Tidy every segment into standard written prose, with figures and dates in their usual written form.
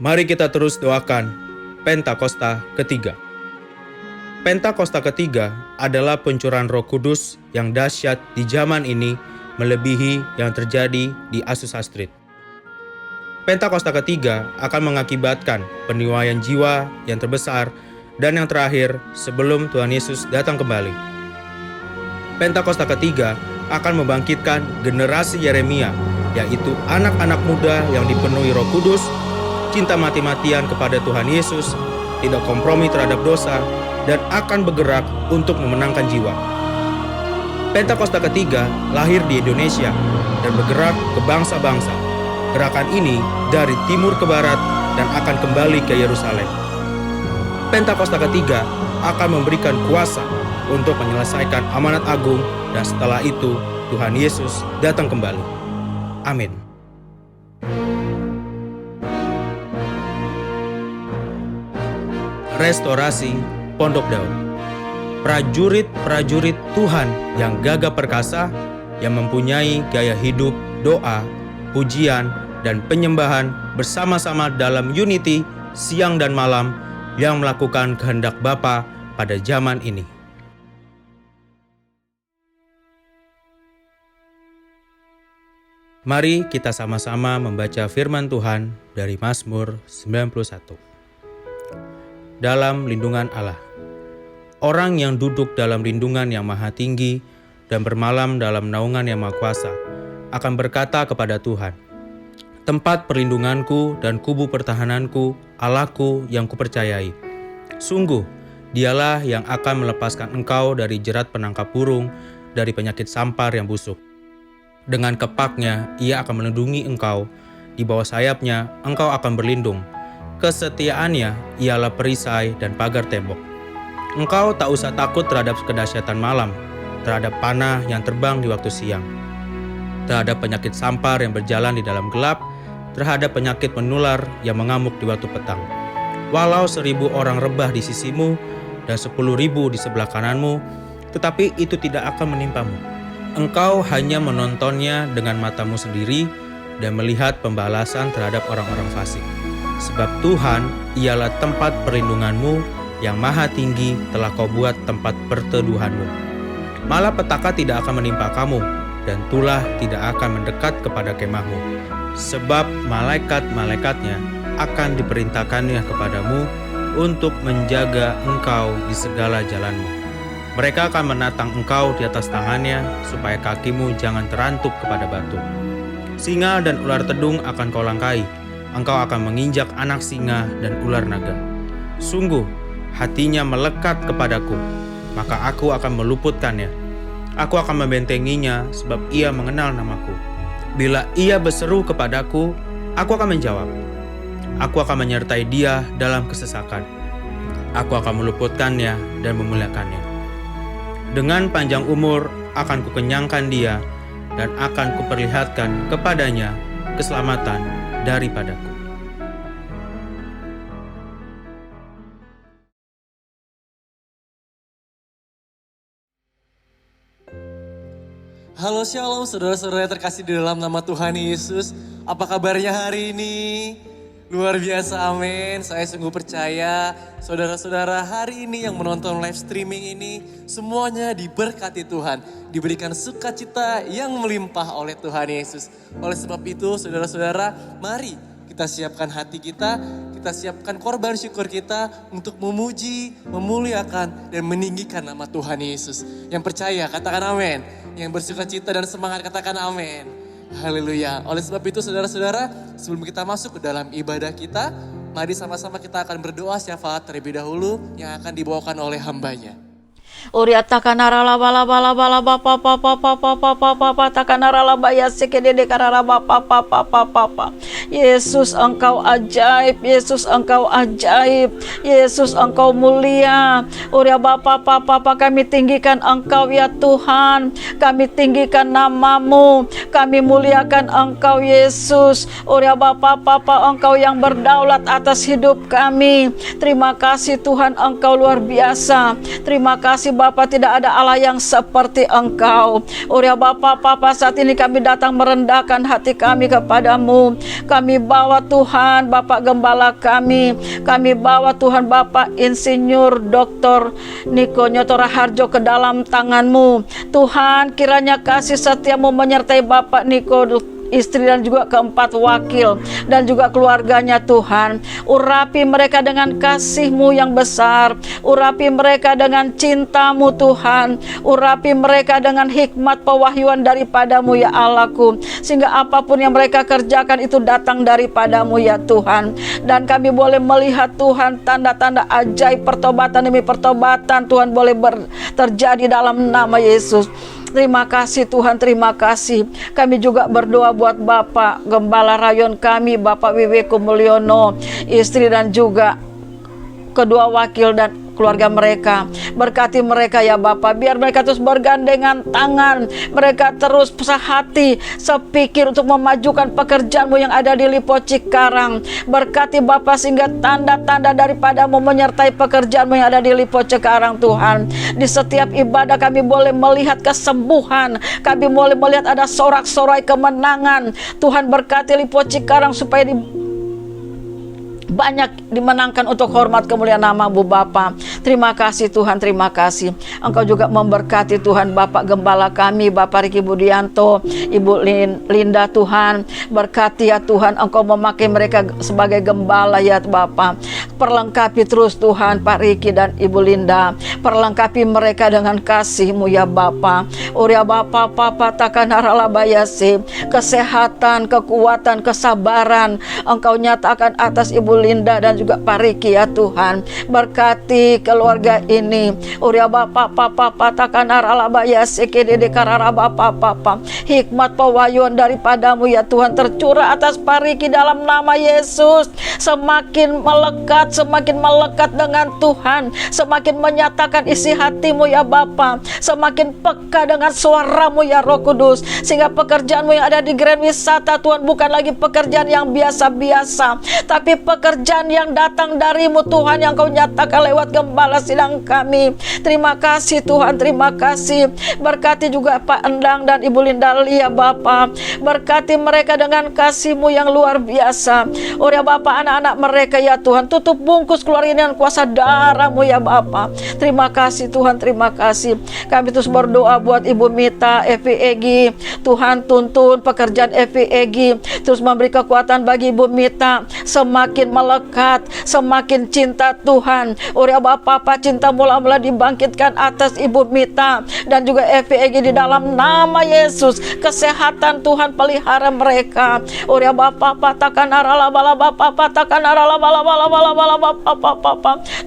Mari kita terus doakan Pentakosta ketiga. Pentakosta ketiga adalah pencurahan Roh Kudus yang dahsyat di zaman ini, melebihi yang terjadi di Azusa Street. Pentakosta ketiga akan mengakibatkan peniwaian jiwa yang terbesar dan yang terakhir sebelum Tuhan Yesus datang kembali. Pentakosta ketiga akan membangkitkan generasi Yeremia, yaitu anak-anak muda yang dipenuhi Roh Kudus, cinta mati-matian kepada Tuhan Yesus, tidak kompromi terhadap dosa, dan akan bergerak untuk memenangkan jiwa. Pentakosta ketiga lahir di Indonesia dan bergerak ke bangsa-bangsa. Gerakan ini dari timur ke barat dan akan kembali ke Yerusalem. Pentakosta ketiga akan memberikan kuasa untuk menyelesaikan amanat agung, dan setelah itu Tuhan Yesus datang kembali. Amin. Restorasi Pondok Daun. Prajurit-prajurit Tuhan yang gagah perkasa, yang mempunyai gaya hidup, doa, pujian, dan penyembahan bersama-sama dalam unity siang dan malam, yang melakukan kehendak Bapa pada zaman ini. Mari kita sama-sama membaca firman Tuhan dari Mazmur 91. Dalam lindungan Allah. Orang yang duduk dalam lindungan yang maha tinggi dan bermalam dalam naungan yang maha kuasa akan berkata kepada Tuhan, tempat perlindunganku dan kubu pertahananku, Allahku yang kupercayai. Sungguh, dialah yang akan melepaskan engkau dari jerat penangkap burung, dari penyakit sampar yang busuk. Dengan kepaknya ia akan melindungi engkau, di bawah sayapnya engkau akan berlindung. Kesetiaannya ialah perisai dan pagar tembok. Engkau tak usah takut terhadap kedahsyatan malam, terhadap panah yang terbang di waktu siang, terhadap penyakit sampar yang berjalan di dalam gelap, terhadap penyakit menular yang mengamuk di waktu petang. Walau 1.000 orang rebah di sisimu dan 10.000 di sebelah kananmu, tetapi itu tidak akan menimpamu. Engkau hanya menontonnya dengan matamu sendiri dan melihat pembalasan terhadap orang-orang fasik. Sebab Tuhan ialah tempat perlindunganmu, yang maha tinggi telah kau buat tempat perteduhanmu. Malapetaka tidak akan menimpa kamu, dan tulah tidak akan mendekat kepada kemahmu. Sebab malaikat-malaikatnya akan diperintahkannya kepadamu untuk menjaga engkau di segala jalanmu. Mereka akan menatang engkau di atas tangannya, supaya kakimu jangan terantuk kepada batu. Singa dan ular tedung akan kau langkai. Engkau akan menginjak anak singa dan ular naga. Sungguh, hatinya melekat kepadaku, maka aku akan meluputkannya. Aku akan membentenginya, sebab ia mengenal namaku. Bila ia berseru kepadaku, aku akan menjawab. Aku akan menyertai dia dalam kesesakan. Aku akan meluputkannya dan memuliakannya. Dengan panjang umur akan kukenyangkan dia, dan akan kuperlihatkan kepadanya keselamatan daripadaku. Halo Shalom saudara-saudara yang terkasih di dalam nama Tuhan Yesus. Apa kabarnya hari ini? Luar biasa, amin. Saya sungguh percaya saudara-saudara hari ini yang menonton live streaming ini semuanya diberkati Tuhan. Diberikan sukacita yang melimpah oleh Tuhan Yesus. Oleh sebab itu saudara-saudara, mari kita siapkan hati kita siapkan korban syukur kita untuk memuji, memuliakan, dan meninggikan nama Tuhan Yesus. Yang percaya katakan amin. Yang bersukacita dan semangat katakan amin. Haleluya. Oleh sebab itu saudara-saudara, sebelum kita masuk ke dalam ibadah kita, mari sama-sama kita akan berdoa syafaat terlebih dahulu yang akan dibawakan oleh hambanya. Uriata kanara la bala bala bala ba pa pa pa pa pa pa pa pa pa takanara la ba ya sekedede karara ba pa pa pa pa pa pa. Yesus engkau ajaib, Yesus engkau ajaib, Yesus engkau mulia. Uria ba pa pa pa pa, kami tinggikan engkau ya Tuhan, kami tinggikan namamu, kami muliakan engkau Yesus. Uria ba pa pa pa, engkau yang berdaulat atas hidup kami. Terima kasih Tuhan, engkau luar biasa. Terima kasih kasih Bapa, tidak ada Allah yang seperti Engkau. Uria Bapa, saat ini kami datang merendahkan hati kami kepadamu. Kami bawa Tuhan Bapak Gembala kami bawa Tuhan Bapak Insinyur Dr. Niko Nyotora Harjo ke dalam tangan-Mu. Tuhan, kiranya kasih setia-Mu menyertai Bapak Niko, istri dan juga keempat wakil dan juga keluarganya. Tuhan, urapi mereka dengan kasih-Mu yang besar, urapi mereka dengan cinta-Mu Tuhan, urapi mereka dengan hikmat pewahyuan daripada-Mu ya Allahku, sehingga apapun yang mereka kerjakan itu datang daripada-Mu ya Tuhan. Dan kami boleh melihat Tuhan tanda-tanda ajaib, pertobatan demi pertobatan Tuhan boleh terjadi dalam nama Yesus. Terima kasih Tuhan, terima kasih. Kami juga berdoa buat Bapak Gembala Rayon kami, Bapak Wiwiko Mulyono, istri dan juga kedua wakil dan keluarga mereka. Berkati mereka ya Bapak, biar mereka terus bergandengan tangan, mereka terus sehati, sepikir untuk memajukan pekerjaan-Mu yang ada di Lipo Cikarang. Berkati Bapak sehingga tanda-tanda daripada-Mu menyertai pekerjaan-Mu yang ada di Lipo Cikarang Tuhan. Di setiap ibadah kami boleh melihat kesembuhan, kami boleh melihat ada sorak-sorai kemenangan. Tuhan, berkati Lipo Cikarang supaya banyak dimenangkan untuk hormat kemuliaan nama-Mu Bapa. Terima kasih Tuhan, terima kasih. Engkau juga memberkati Tuhan Bapak Gembala kami, Bapak Riki Budianto, Ibu Linda Tuhan. Berkati ya Tuhan, Engkau memakai mereka sebagai gembala ya Bapak. Perlengkapi terus Tuhan Pak Riki dan Ibu Linda. Perlengkapi mereka dengan kasih-Mu ya Bapa. Uria Bapa Papa takanaralabayase, kesehatan, kekuatan, kesabaran Engkau nyatakan atas Ibu Linda dan juga Pak Riki ya Tuhan. Berkati keluarga ini. Uria Bapa Papa takanaralabayase kedede kararaba Papa. Hikmat pewahyuan daripada-Mu ya Tuhan tercurah atas Pak Riki dalam nama Yesus. Semakin melekat dengan Tuhan, semakin menyatakan isi hati-Mu ya Bapa, semakin peka dengan suara-Mu ya Roh Kudus, sehingga pekerjaan-Mu yang ada di Grand Wisata Tuhan bukan lagi pekerjaan yang biasa-biasa, tapi pekerjaan yang datang dari-Mu Tuhan, yang Kau nyatakan lewat gembala sidang kami. Terima kasih Tuhan, terima kasih. Berkati juga Pak Endang dan Ibu Linda ya Bapa, berkati mereka dengan kasih-Mu yang luar biasa. Oh ya Bapa, anak-anak mereka ya Tuhan, tutup bungkus keluar ini dengan kuasa darah-Mu ya Bapa. Terima kasih Tuhan, terima kasih. Kami terus berdoa buat Ibu Mita, Evi Egi. Tuhan, tuntun pekerjaan Evi Egi, terus memberi kekuatan bagi Ibu Mita, semakin melekat, semakin cinta Tuhan. Oh ya Bapa, cinta mula-mula dibangkitkan atas Ibu Mita dan juga Evi Egi di dalam nama Yesus. Kesehatan Tuhan pelihara mereka. Oh ya Bapa,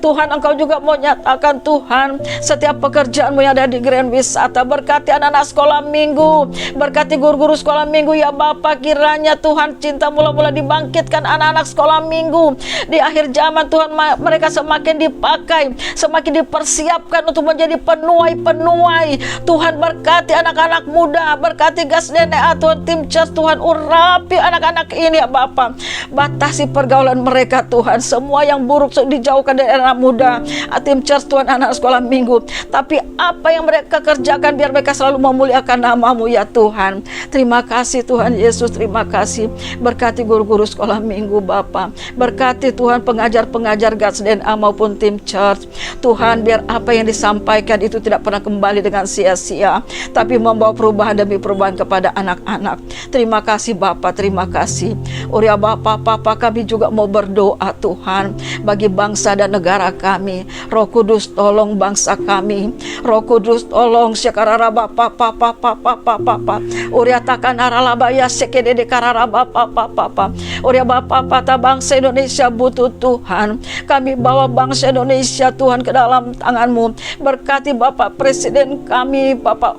Tuhan, Engkau juga mau nyatakan Tuhan setiap pekerjaan-Mu yang ada di Grand Wisata. Berkati anak-anak sekolah minggu, berkati guru-guru sekolah minggu ya Bapa. Kiranya Tuhan cinta mula-mula dibangkitkan anak-anak sekolah minggu di akhir zaman Tuhan. Mereka semakin dipakai, semakin dipersiapkan untuk menjadi penuai-penuai. Tuhan, berkati anak-anak muda, berkati Gas DNA Tuhan, tim church Tuhan, urapi anak-anak ini ya Bapa. Batasi pergaulan mereka Tuhan, semua yang buruk dijauhkan dari anak muda, tim church Tuhan, anak sekolah minggu. Tapi apa yang mereka kerjakan biar mereka selalu memuliakan nama-Mu ya Tuhan. Terima kasih Tuhan Yesus, terima kasih. Berkati guru-guru sekolah minggu Bapa, berkati Tuhan pengajar-pengajar God's DNA maupun tim church. Tuhan, biar apa yang disampaikan itu tidak pernah kembali dengan sia-sia, tapi membawa perubahan demi perubahan kepada anak-anak. Terima kasih Bapa, terima kasih. Uria Bapa kami juga mau berdoa Tuhan bagi bangsa dan negara kami. Roh Kudus tolong bangsa kami. Roh Kudus tolong syakararaba Papa. Uria takanaralabaya sekedede kararaba Papa. Uria Bapa bangsa Indonesia butuh Tuhan. Kami bawa bangsa Indonesia Tuhan ke dalam tangan-Mu. Berkati Bapak Presiden kami, Bapak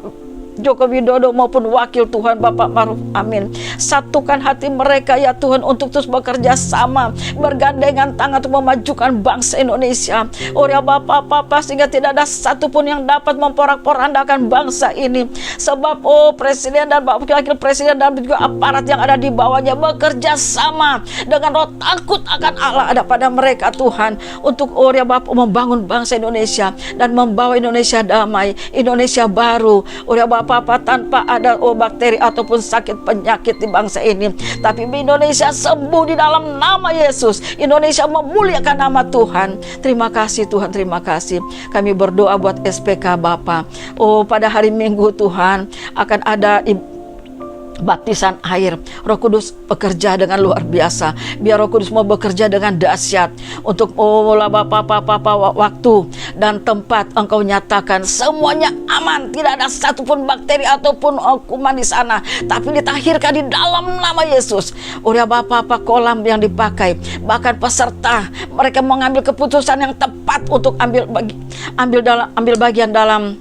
Joko Widodo maupun wakil Tuhan Bapak Maruf Amin. Satukan hati mereka ya Tuhan untuk terus bekerja sama, bergandengan tangan untuk memajukan bangsa Indonesia. Ya Bapak sehingga tidak ada satupun yang dapat memporak-porandakan bangsa ini. Sebab Presiden dan Wakil Presiden dan juga aparat yang ada di bawahnya bekerja sama dengan roh takut akan Allah ada pada mereka Tuhan, untuk ya Bapak membangun bangsa Indonesia dan membawa Indonesia damai, Indonesia baru. Ya Bapak tanpa ada bakteri ataupun sakit penyakit di bangsa ini, tapi Indonesia sembuh di dalam nama Yesus. Indonesia memuliakan nama Tuhan. Terima kasih Tuhan, terima kasih. Kami berdoa buat SPK Bapak. Pada hari Minggu Tuhan akan ada baptisan air. Roh Kudus bekerja dengan luar biasa. Biar Roh Kudus mau bekerja dengan dahsyat untuk waktu dan tempat Engkau nyatakan semuanya aman, tidak ada satupun bakteri ataupun kuman di sana, tapi ditahirkan di dalam nama Yesus. Ya Bapak, kolam yang dipakai, bahkan peserta mereka mengambil keputusan yang tepat untuk ambil bagian dalam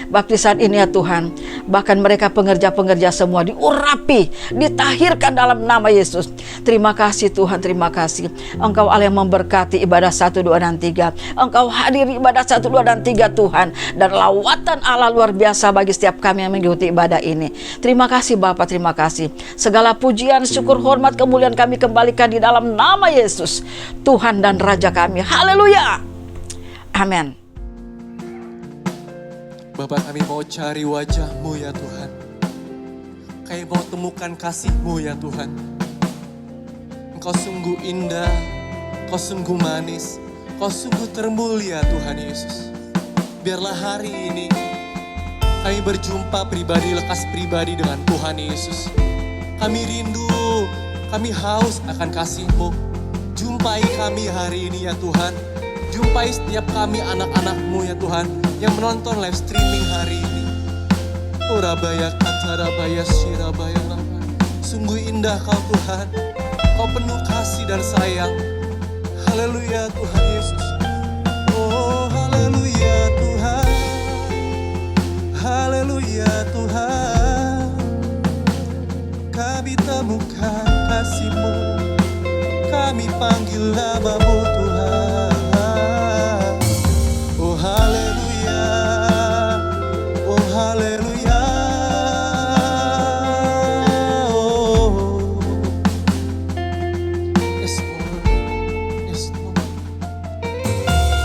baptisan ini ya Tuhan. Bahkan mereka pengerja-pengerja semua diurapi, ditahirkan dalam nama Yesus. Terima kasih Tuhan, terima kasih. Engkau Allah yang memberkati ibadah 1, 2, dan 3. Engkau hadiri ibadah 1, 2, dan 3 Tuhan. Dan lawatan Allah luar biasa bagi setiap kami yang mengikuti ibadah ini. Terima kasih Bapak, terima kasih. Segala pujian, syukur, hormat, kemuliaan kami kembalikan di dalam nama Yesus, Tuhan dan Raja kami. Haleluya. Amin. Bapak, kami mau cari wajah-Mu ya Tuhan. Kami mau temukan kasih-Mu ya Tuhan. Engkau sungguh indah, Engkau sungguh manis, Engkau sungguh termulia Tuhan Yesus. Biarlah hari ini kami berjumpa pribadi, lekas pribadi dengan Tuhan Yesus. Kami rindu, kami haus akan kasih-Mu. Jumpai kami hari ini ya Tuhan. Jumpai setiap kami anak-anak-Mu ya Tuhan yang menonton live streaming hari ini. Rabaya kata rabaya shirabaya lama. Sungguh indah Kau Tuhan. Kau penuh kasih dan sayang. Haleluya Tuhan Yesus. Oh haleluya Tuhan. Haleluya Tuhan. Kami temukan kasih-Mu. Kami panggil nama-Mu Tuhan. Haleluya, oh, yes Lord, yes Lord.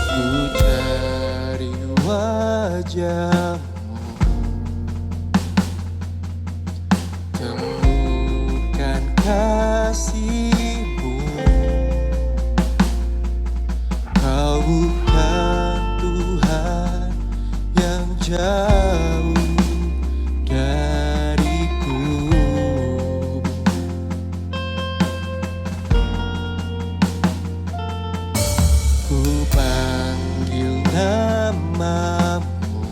Ku cari wajah-Mu, temukan kasih-Mu. Kau bukan Tuhan yang jauh dariku. Ku panggil nama-Mu,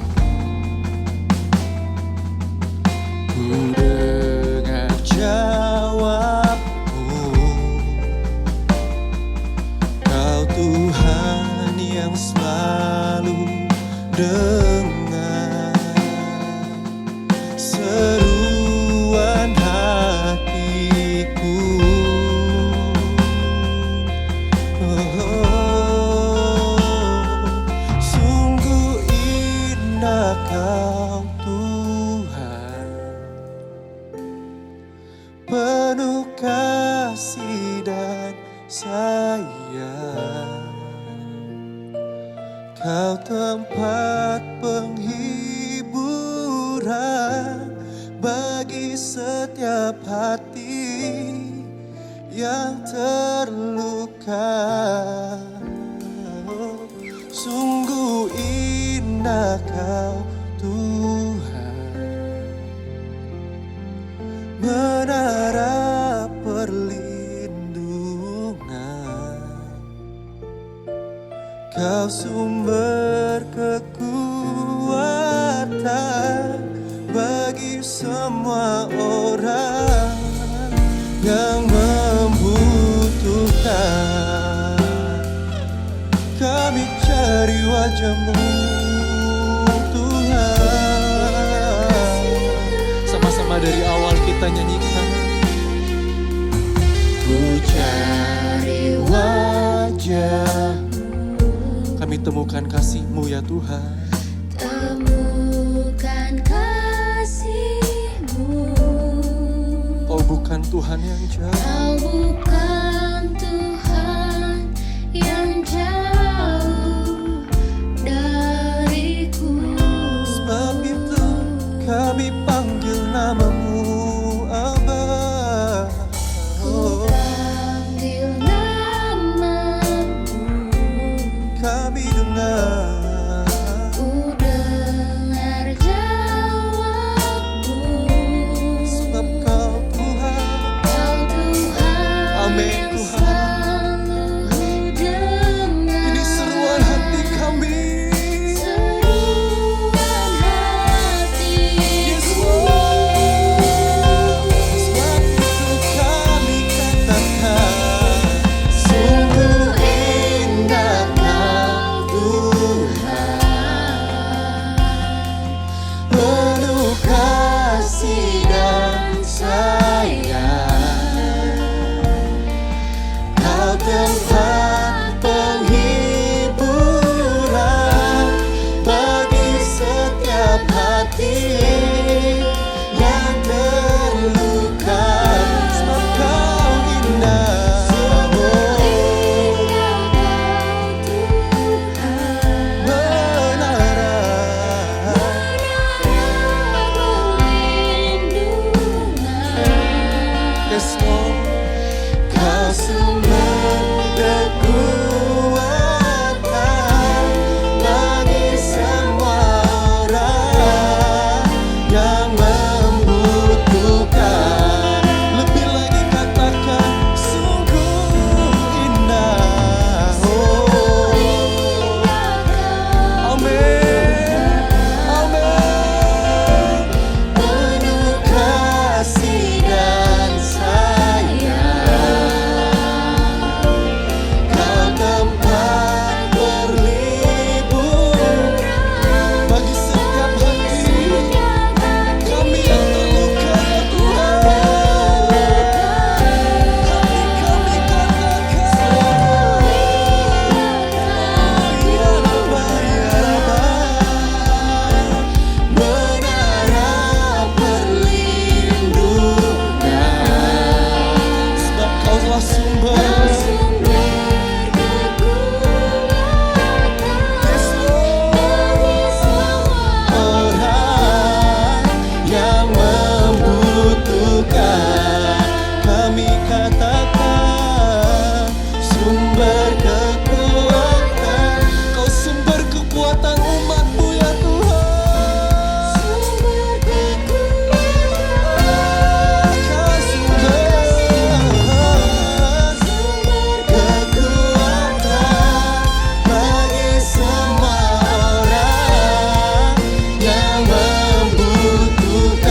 ku dengar jawab-Mu. Kau Tuhan yang selalu dengar seruan hatiku. Sungguh indah Kau Tuhan, penuh kasih dan sayang. Kau tempat penghiburan bagi setiap hati yang terluka. Sungguh indah Kau Tuhan, menara perlindungan. Kau sumber kekuatan bagi semua orang yang membutuhkan. Kami cari wajah-Mu Tuhan. ku cari wajah-Mu. Kami temukan kasih-Mu ya Tuhan. Temukan kasih-Mu. Kau bukan Tuhan yang jauh. Kau bukan Tuhan yang jauh dariku. Sebab itu kami panggil nama-Mu, Aba. Ku panggil nama-Mu. Kami dengar. Ku dengar jawab-Mu. Sebab Kau Tuhan. Kau Tuhan Amin, yang Tuhan. selalu dengar. Ini seruan hati kami. Seruan hati. Sebab itu kami katakan, sungguh indah Kau Tuhan, penuh kasih dan sayang. Kau tempat penghiburan bagi setiap hati yang terluka. Sebab Kau indah, menara. Yes, Lord. Kau sumber kekuatan bagi semua orang yang membutuhkan. Lebih lagi katakan, sungguh indah. Oh, amin, amin. Penuh kasih dan sayang. Kau tempat berlibur bagi setiap hati kami yang terluka ya Tuhan. Hati kami katakan, ya Rabba, ya Rabba. Menara perlindungan. Sebab Kaulah sumber. Yes, Lord. Orang yang membutuhkan, kami katakan, sumber kekuatan. Kau sumber kekuatan umat-Mu ya Tuhan. Kau sumber kekuatan bagi semua orang yang membutuhkan.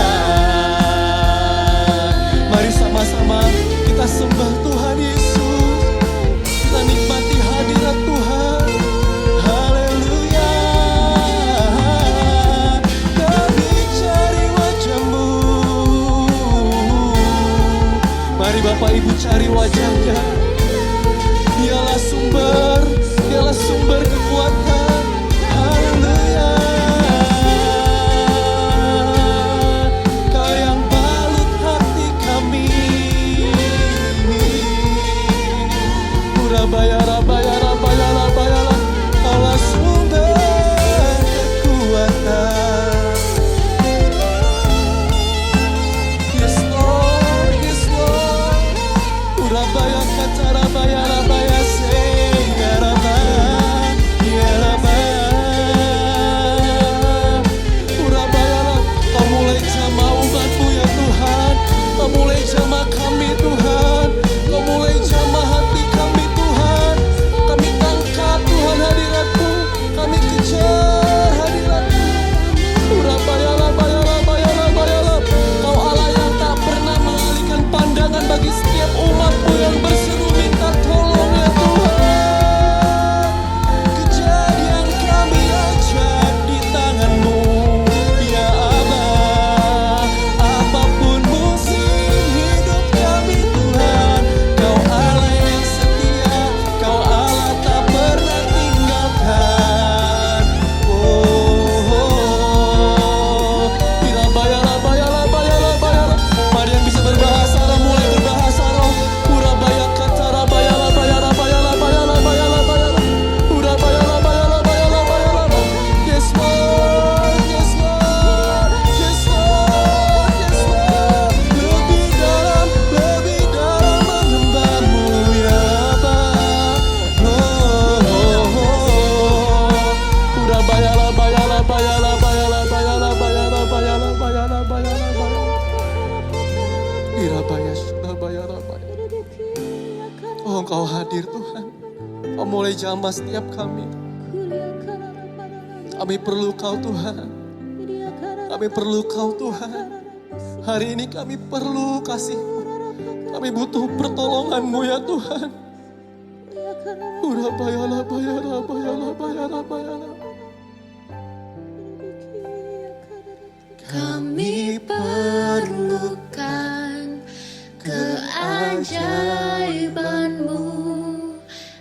Mari sama-sama kita sembah Tuhan Yesus. Kita nikmati hadirat Tuhan. Haleluya. Kami cari wajah-Mu. Mari Bapak Ibu cari wajah-Nya. Dialah sumber, Dialah sumber kekuatan. Haleluya. Kau yang balut hati kami. Urabaya, rabaya, rabaya, rabaya, Kaulah sumber kekuatan. Yes Lord, yes Lord. Urabaya, kacarabaya, rabaya, seyarabaya. Oh, Engkau hadir Tuhan. Kau mulai jamah setiap kami. Kami perlu Kau Tuhan. Kami perlu Kau Tuhan. Hari ini kami perlu kasih-Mu. Kami butuh pertolongan-Mu ya Tuhan. Kami perlukan keajaiban-Mu.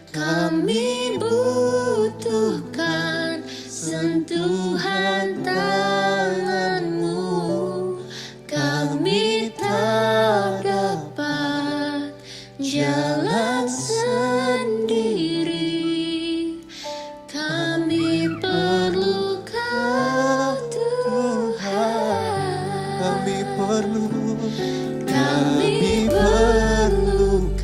Kami butuhkan sentuhan tangan-Mu. Kami tak dapat jalan sendiri. Kami perlu Kau Tuhan. Kami perlu. Kami perlukan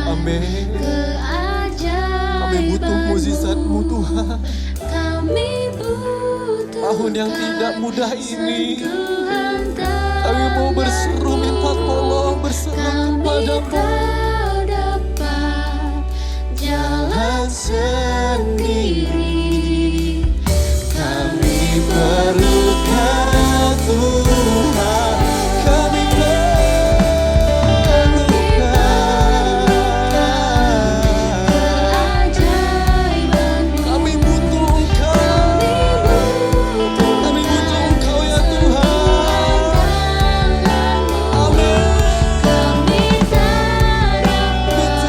Amin. keajaiban-Mu. Kami butuh mukjizat-Mu Tuhan. Kami butuh Tahun yang tidak mudah ini. sentuhan Kami mau berseru minta tolong, berseru Kami kepadamu. tak dapat jalan sendiri. Kami Perlu Kau Tuhan. Kami keajaiban-Mu. Kami butuh Engkau. Kami butuh Engkau ya Tuhan. Amin. Kami tak dapat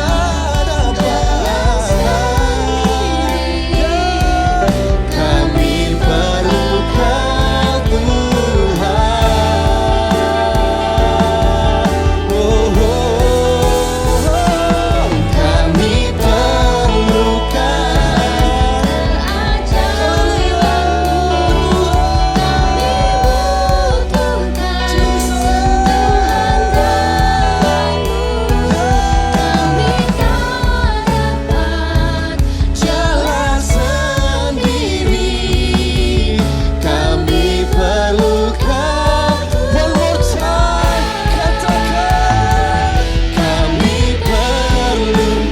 Kami perlu Kau Tuhan. Oh, kami perlukan. Jalan sendiri, kami perlukan. One more time, katakan. Kami perlukan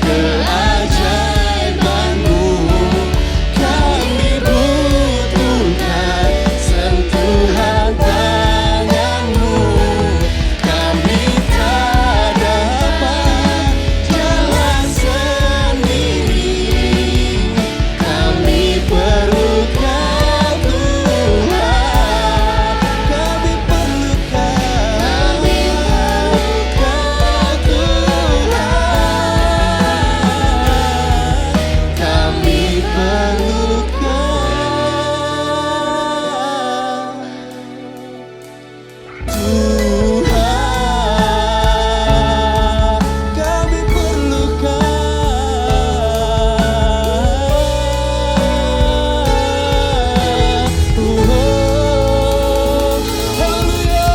keajaiban-Mu. Kami butuhkan sentuhan tangan-Mu. Kami tak dapat jalan sendiri. Kami perlukan Tuhan. Kami perlukan Tuhan. Kami perlukan Tuhan. Kami perlukan. Haleluya.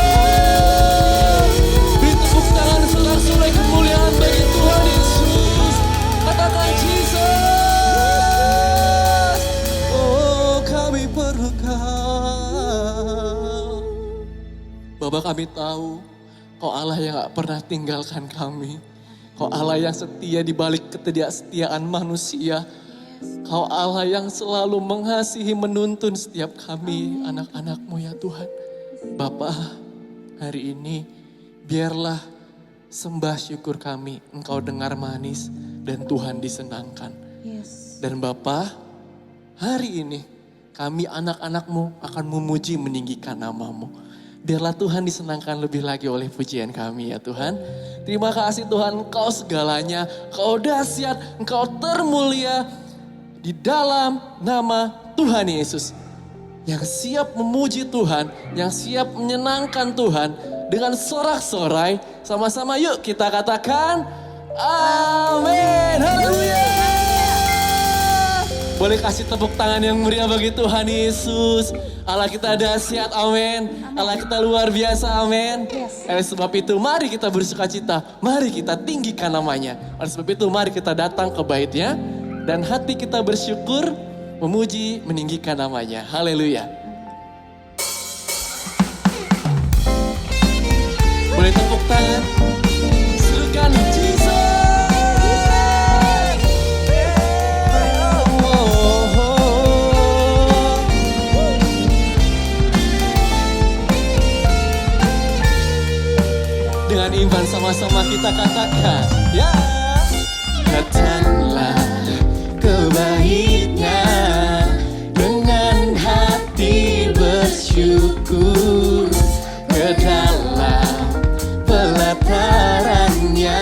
Beri tepuk tangan sorak-sorai kemuliaan bagi Tuhan Yesus. Katakan Jesus. Oh, kami perlukan. Bapa, kami tahu Kau Allah yang gak pernah tinggalkan kami. Kau Allah yang setia di balik ketidaksetiaan manusia. Kau Allah yang selalu mengasihi menuntun setiap kami anak-anak-Mu ya Tuhan. Bapa, hari ini biarlah sembah syukur kami Engkau dengar manis dan Tuhan disenangkan. Dan Bapa, hari ini kami anak-anak-Mu akan memuji meninggikan nama-Mu. Biarlah Tuhan disenangkan lebih lagi oleh pujian kami ya Tuhan. Terima kasih Tuhan, Engkau segalanya, Engkau dahsyat, Engkau termulia di dalam nama Tuhan Yesus. Yang siap memuji Tuhan, yang siap menyenangkan Tuhan dengan sorak-sorai. Sama-sama yuk kita katakan amin. Haleluya. Boleh kasih tepuk tangan yang meriah bagi Tuhan Yesus. Allah kita dahsyat, amin. Allah kita luar biasa, amin. Oleh sebab itu mari kita bersukacita, mari kita tinggikan namanya. Oleh sebab itu mari kita datang ke bait-Nya dan hati kita bersyukur, memuji, meninggikan namanya. Haleluya. tangan, serukan Jesus. Dengan iman sama-sama kita katakan, ya. Datanglah ke baitnya dengan hati bersyukur, ke dalam pelatarannya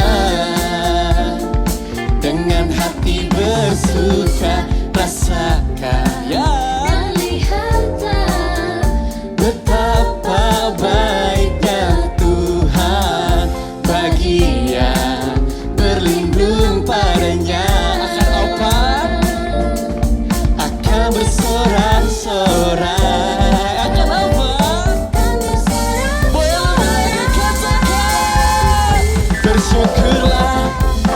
dengan hati bersuka, rasakan, ya. Lihatlah Betapa baiknya Tuhan bagi yang berlindung padanya. Akan apa? Akan bersorak-sorak. Akan apa? Boleh dikatakan, bersyukurlah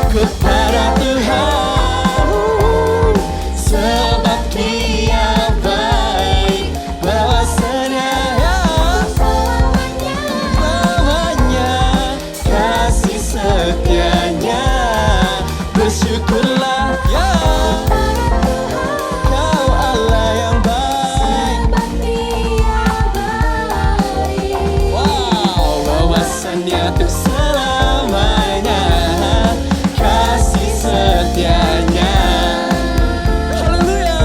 kepada Tuhan, sebab Dia baik, bahwasanya selamanya kasih setianya. Bersyukurlah, ya, Kau Allah yang baik. Wow, bahwasannya untuk selamanya kasih setianya. Haleluya.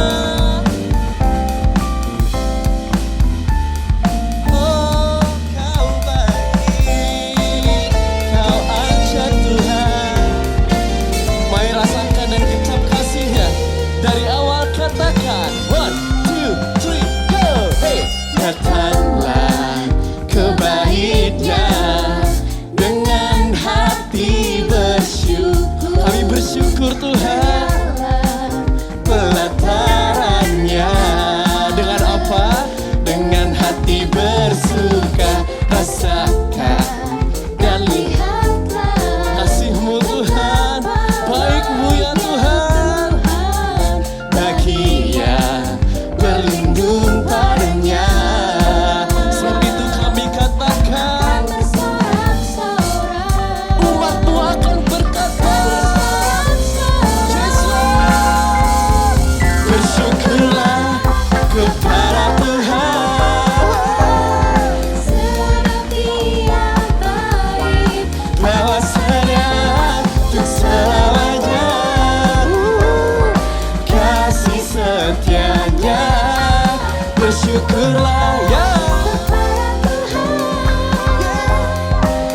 Oh, Kau baik, Kau aja Tuhan. Mari rasakan dan kecap kasih-Nya. Dari awal katakan, 1, 2, 3, go. Hey. Datanglah ke baitnya dengan hati bersyukur. Kami bersyukur Tuhan, pelatarannya. Dengan apa? Dengan hati bersuka, rasakan dan lihat kasih-Mu Tuhan, baik-Mu ya Tuhan, bagi yang berlindung padanya. Sebab itu kami katakan, umat-Mu akan berkata, Yesus. Bersyukurlah kepada Tuhan, bahwasanya untuk selamanya kasih setianya. Bersyukurlah, ya,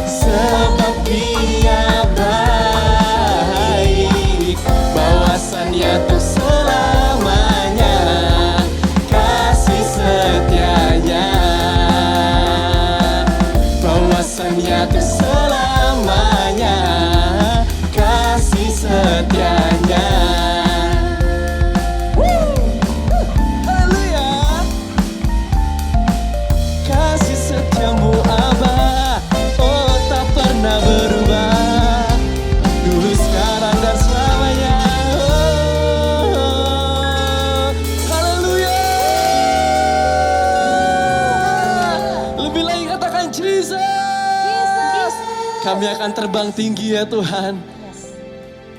sebab Dia baik, bahwasannya untuk selamanya kasih setianya. Bahwasannya untuk selamanya kasih setianya. Haleluya. Kasih setiamu Aba, oh tak pernah berubah, dulu sekarang dan selamanya. Oh, haleluya. Lebih lagi katakan Jesus. Kami akan terbang tinggi ya Tuhan.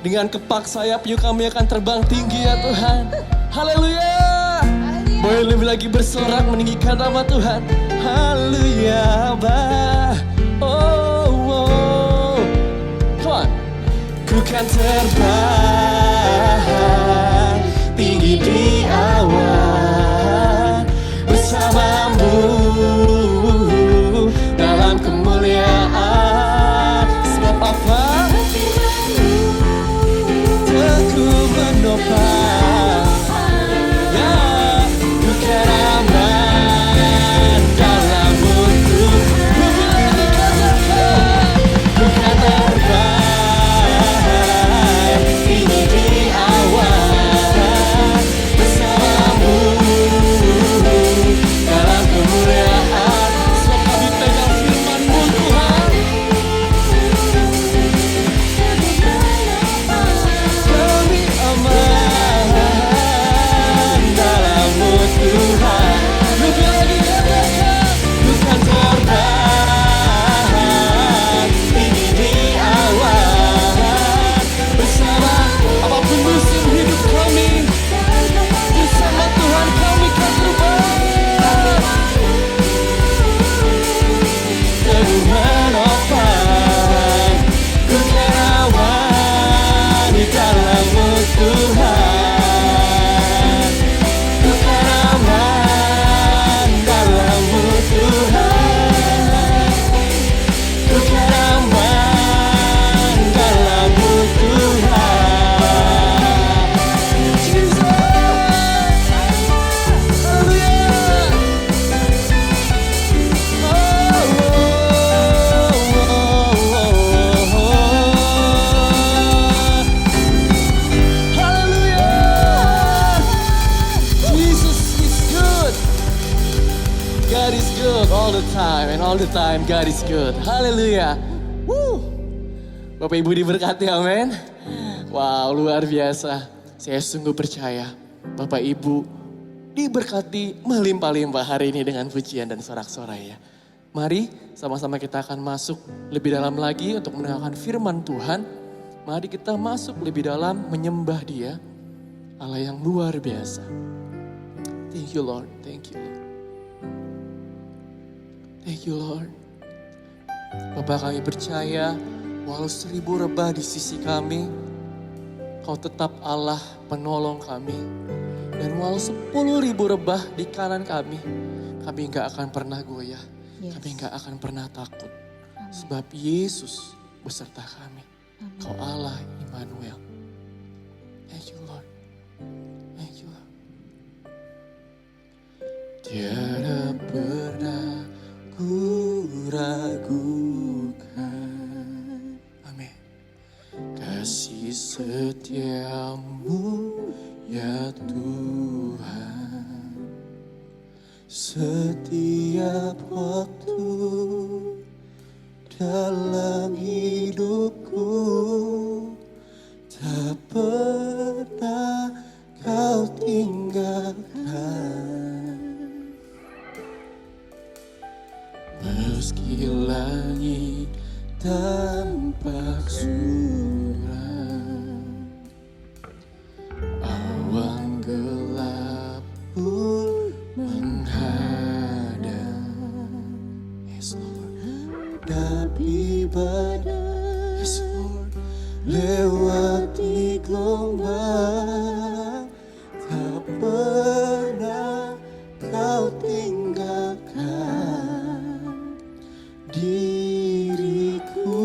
Dengan kepak sayap-Nya kami akan terbang tinggi ya Tuhan. Haleluya. Boleh lebih lagi bersorak meninggikan nama Tuhan. Haleluya, Abah. Oh, oh. Come on. Ku kan terbang tinggi di awan bersamamu dalam kemuliaan. Sebab apa? Teguh menopang, ya, ku kan aman dalam mutu. Lebih lagi katakan, ku kan terbang tinggi di awan bersamamu dalam kemuliaan. Sebab kami pegang firman-Mu Tuhan. Kami aman. time, God is good. Haleluya. Bapak Ibu diberkati, amin. Wow, luar biasa. Saya sungguh percaya Bapak Ibu diberkati melimpah-limpah hari ini dengan pujian dan sorak-sorai ya. Mari sama-sama kita akan masuk lebih dalam lagi untuk mendengarkan firman Tuhan. Mari kita masuk lebih dalam menyembah Dia, Allah yang luar biasa. Thank you Lord, thank you Lord. Thank you Lord. Bapak, kami percaya walau 1000 rebah di sisi kami, Kau tetap Allah penolong kami. Dan walau 10.000 rebah di kanan kami gak akan pernah goyah. Yes. Kami gak akan pernah takut. Sebab Yesus beserta kami. Kau Allah Immanuel. Thank you Lord. Thank you Lord. Tiada pernah ku ragukan. Amin. Kasih setiamu ya Tuhan. Setiap waktu dalam hidupku tak pernah Kau tinggalkan. Meski langit tampak suram, awan gelap pun menghadang. Yes Lord. Tapi badai, yes Lord, lewati gelombang, tak pernah Kau tinggalkan diriku.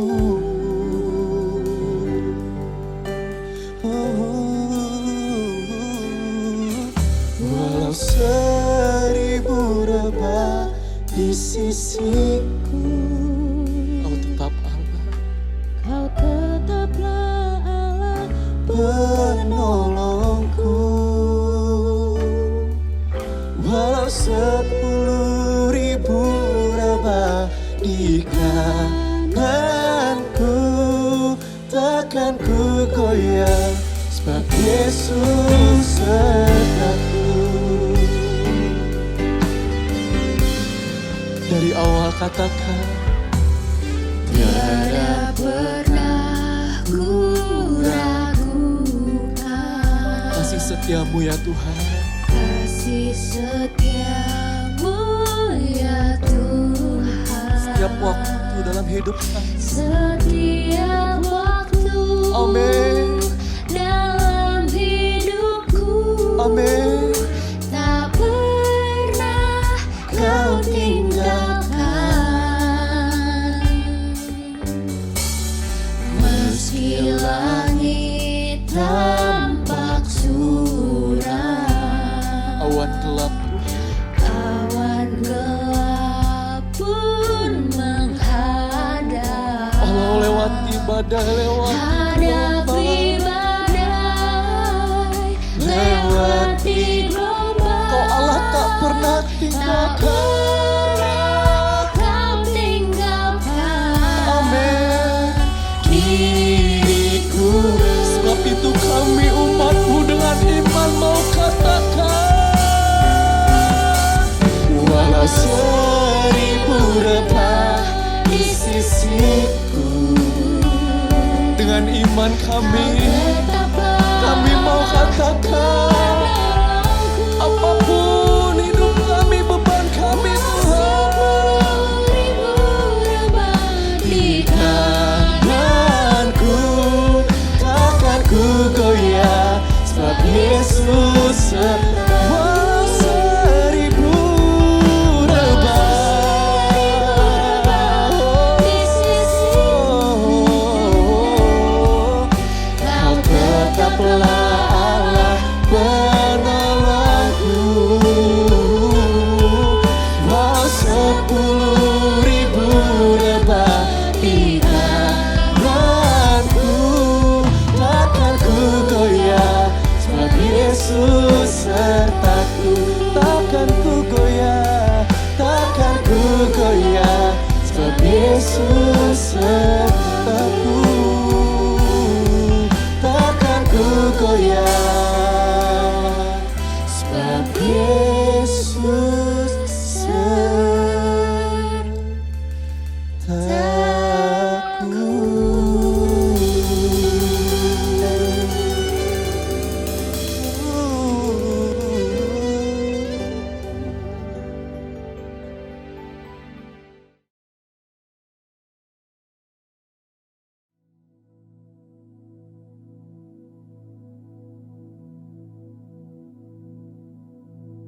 Walau 1000 rebah di sisiku, Kau tetap Allah. Kau tetaplah Allah Penolongku. Walau 10.000 rebah di kananku, takkan ku goyah, sebab Yesus sertaku. Dari awal katakan, tiada pernah ku ragukan. kasih setiamu ya Tuhan. Kasih setiamu ya Tuhan. Setiap waktu dalam hidup kami. Setiap waktu Amin. dalam hidupku. Amin. Tak pernah Kau tinggalkan. Meski langit tampak suram, Awan gelap awan gelap pun menghadang. walau lewati badai, lewati Hadapi badai, lewati gelombang. Kau Allah tak pernah Tak tinggalkan. pernah Kau tinggalkan Amin. diriku. Sebab itu kami umat-Mu dengan iman mau katakan, walau 1000 rebah di sisiku, dengan iman kami mau katakan, apapun hidup kami, beban kami Tuhan, di tanganku takkan ku goyah, sebab Yesus walau 1000 rebah di sisimu, Kau tetaplah Allah penolongku. Walau 10.000 rebah di tanganku, takkan ku goyah, sebab Yesus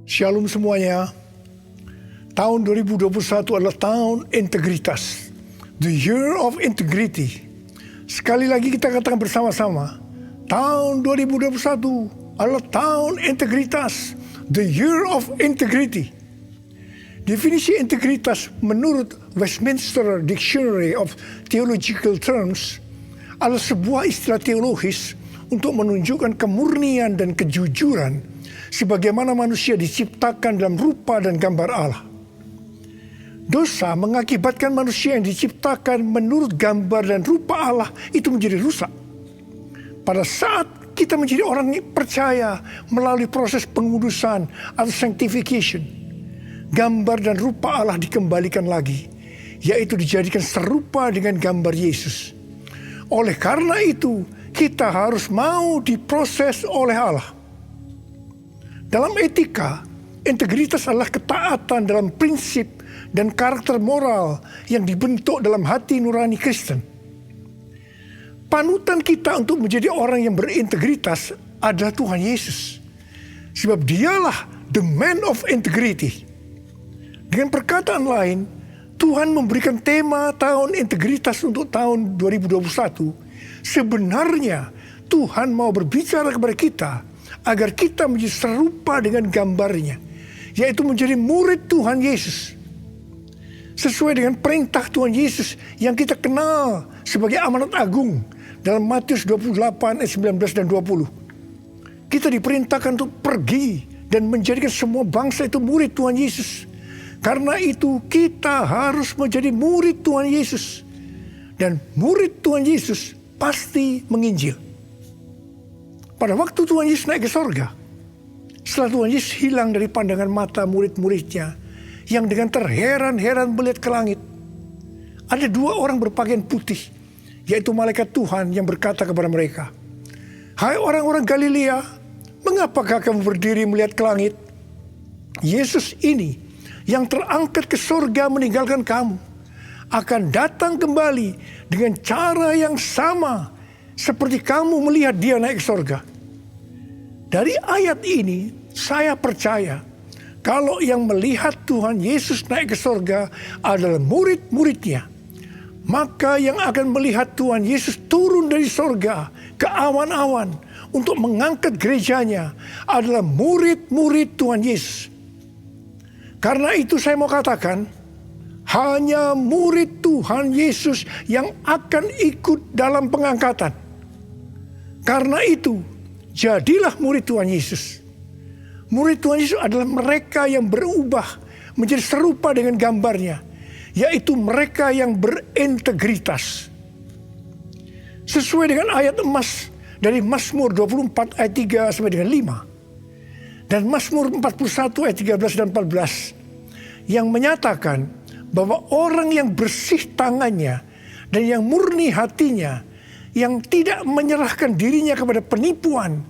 Shalom semuanya. Tahun 2021 adalah tahun integritas. The year of integrity. Sekali lagi kita katakan bersama-sama. Tahun 2021 adalah tahun integritas. The year of integrity. Definisi integritas menurut Westminster Dictionary of Theological Terms adalah sebuah istilah teologis untuk menunjukkan kemurnian dan kejujuran sebagaimana manusia diciptakan dalam rupa dan gambar Allah. Dosa mengakibatkan manusia yang diciptakan menurut gambar dan rupa Allah itu menjadi rusak. Pada saat kita menjadi orang yang percaya melalui proses pengudusan atau sanctification, gambar dan rupa Allah dikembalikan lagi, yaitu dijadikan serupa dengan gambar Yesus. Oleh karena itu, kita harus mau diproses oleh Allah. Dalam etika, integritas adalah ketaatan dalam prinsip dan karakter moral yang dibentuk dalam hati nurani Kristen. Panutan kita untuk menjadi orang yang berintegritas adalah Tuhan Yesus. Sebab dialah the man of integrity. Dengan perkataan lain, Tuhan memberikan tema tahun integritas untuk tahun 2021. Sebenarnya Tuhan mau berbicara kepada kita agar kita menjadi serupa dengan gambarnya, yaitu menjadi murid Tuhan Yesus. Sesuai dengan perintah Tuhan Yesus yang kita kenal sebagai amanat agung dalam Matius 28 ayat 19 dan 20. Kita diperintahkan untuk pergi dan menjadikan semua bangsa itu murid Tuhan Yesus. Karena itu kita harus menjadi murid Tuhan Yesus. Dan murid Tuhan Yesus pasti menginjil. Pada waktu Tuhan Yesus naik ke sorga, setelah Tuhan Yesus hilang dari pandangan mata murid-muridnya, yang dengan terheran-heran melihat ke langit, ada dua orang berpakaian putih, yaitu malaikat Tuhan yang berkata kepada mereka, "Hai orang-orang Galilea, mengapakah kamu berdiri melihat ke langit? Yesus ini yang terangkat ke sorga meninggalkan kamu, akan datang kembali dengan cara yang sama seperti kamu melihat dia naik ke sorga." Dari ayat ini, saya percaya kalau yang melihat Tuhan Yesus naik ke sorga adalah murid-muridnya, maka yang akan melihat Tuhan Yesus turun dari sorga ke awan-awan untuk mengangkat gerejanya adalah murid-murid Tuhan Yesus. Karena itu saya mau katakan, hanya murid Tuhan Yesus yang akan ikut dalam pengangkatan. Karena itu, jadilah murid Tuhan Yesus. Murid Tuhan Yesus adalah mereka yang berubah menjadi serupa dengan gambarnya, yaitu mereka yang berintegritas. Sesuai dengan ayat emas dari Mazmur 24 ayat 3 sampai dengan 5. Dan Mazmur 41 ayat 13 dan 14 yang menyatakan bahwa orang yang bersih tangannya dan yang murni hatinya, yang tidak menyerahkan dirinya kepada penipuan,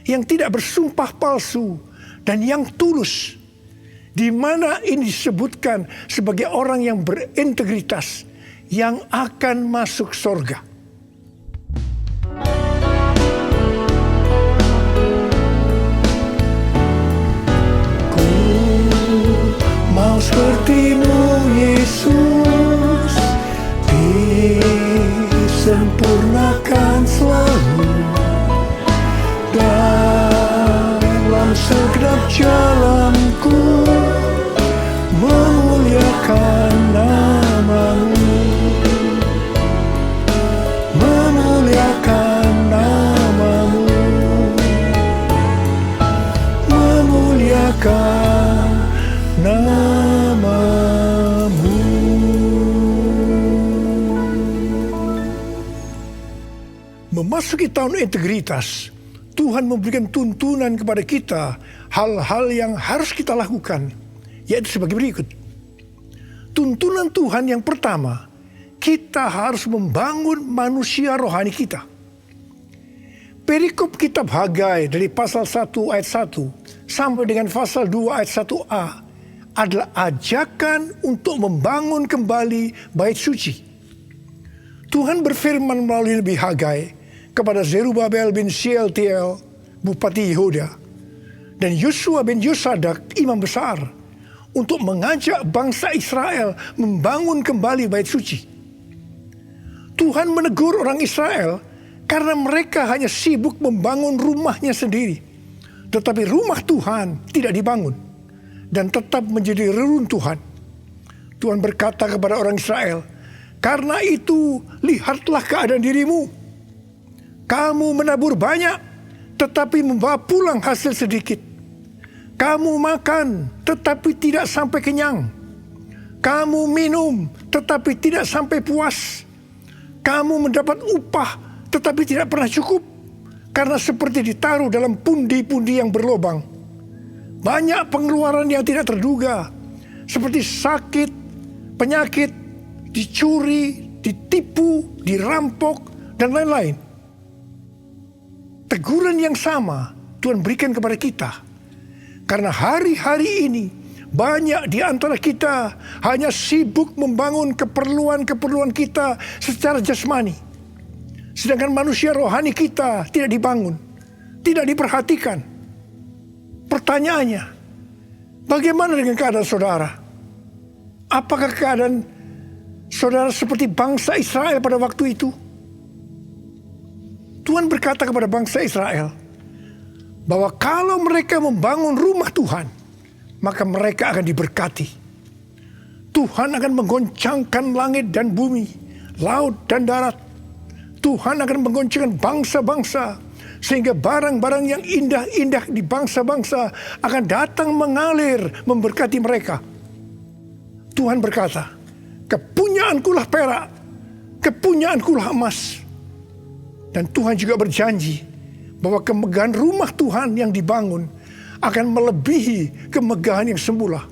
yang tidak bersumpah palsu, dan yang tulus, di mana ini disebutkan sebagai orang yang berintegritas yang akan masuk surga. Ku mau sepertimu Yesus, disempurnakan selalu dalam segenap jalanku, memuliakan namamu, memuliakan namamu, memuliakan namamu. Memasuki tahun integritas, Tuhan memberikan tuntunan kepada kita hal-hal yang harus kita lakukan, yaitu sebagai berikut. Tuntunan Tuhan yang pertama, kita harus membangun manusia rohani kita. Perikop kitab Hagai dari pasal 1 ayat 1 sampai dengan pasal 2 ayat 1a adalah ajakan untuk membangun kembali bait suci. Tuhan berfirman melalui Nabi Hagai kepada Zerubabel bin Shealtiel, Bupati Yehuda, dan Yosua bin Yosadak, imam besar, untuk mengajak bangsa Israel membangun kembali bait suci. Tuhan menegur orang Israel karena mereka hanya sibuk membangun rumahnya sendiri. Tetapi rumah Tuhan tidak dibangun dan tetap menjadi reruntuhan. Tuhan berkata kepada orang Israel, "Karena itu lihatlah keadaan dirimu. Kamu menabur banyak, tetapi membawa pulang hasil sedikit. Kamu makan, tetapi tidak sampai kenyang. Kamu minum, tetapi tidak sampai puas. Kamu mendapat upah, tetapi tidak pernah cukup, karena seperti ditaruh dalam pundi-pundi yang berlobang. Banyak pengeluaran yang tidak terduga, seperti sakit, penyakit, dicuri, ditipu, dirampok, dan lain-lain." Teguran yang sama Tuhan berikan kepada kita. Karena hari-hari ini banyak di antara kita hanya sibuk membangun keperluan-keperluan kita secara jasmani. Sedangkan manusia rohani kita tidak dibangun, tidak diperhatikan. Pertanyaannya, bagaimana dengan keadaan saudara? Apakah keadaan saudara seperti bangsa Israel pada waktu itu? Tuhan berkata kepada bangsa Israel bahwa kalau mereka membangun rumah Tuhan, maka mereka akan diberkati. Tuhan akan menggoncangkan langit dan bumi, laut dan darat. Tuhan akan menggoncangkan bangsa-bangsa, sehingga barang-barang yang indah-indah di bangsa-bangsa akan datang mengalir memberkati mereka. Tuhan berkata, "Kepunyaankulah perak, kepunyaankulah emas." Dan Tuhan juga berjanji bahwa kemegahan rumah Tuhan yang dibangun akan melebihi kemegahan yang semula.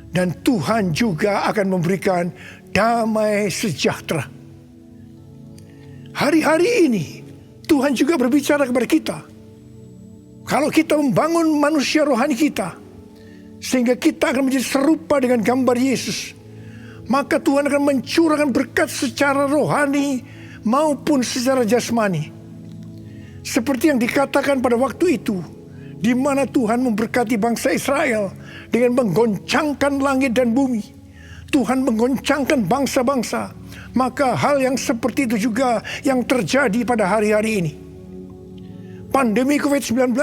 Dan Tuhan juga akan memberikan damai sejahtera. Hari-hari ini Tuhan juga berbicara kepada kita. Kalau kita membangun manusia rohani kita, sehingga kita akan menjadi serupa dengan gambar Yesus, maka Tuhan akan mencurahkan berkat secara rohani maupun secara jasmani. Seperti yang dikatakan pada waktu itu, di mana Tuhan memberkati bangsa Israel dengan menggoncangkan langit dan bumi. Tuhan menggoncangkan bangsa-bangsa. Maka hal yang seperti itu juga yang terjadi pada hari-hari ini. Pandemi COVID-19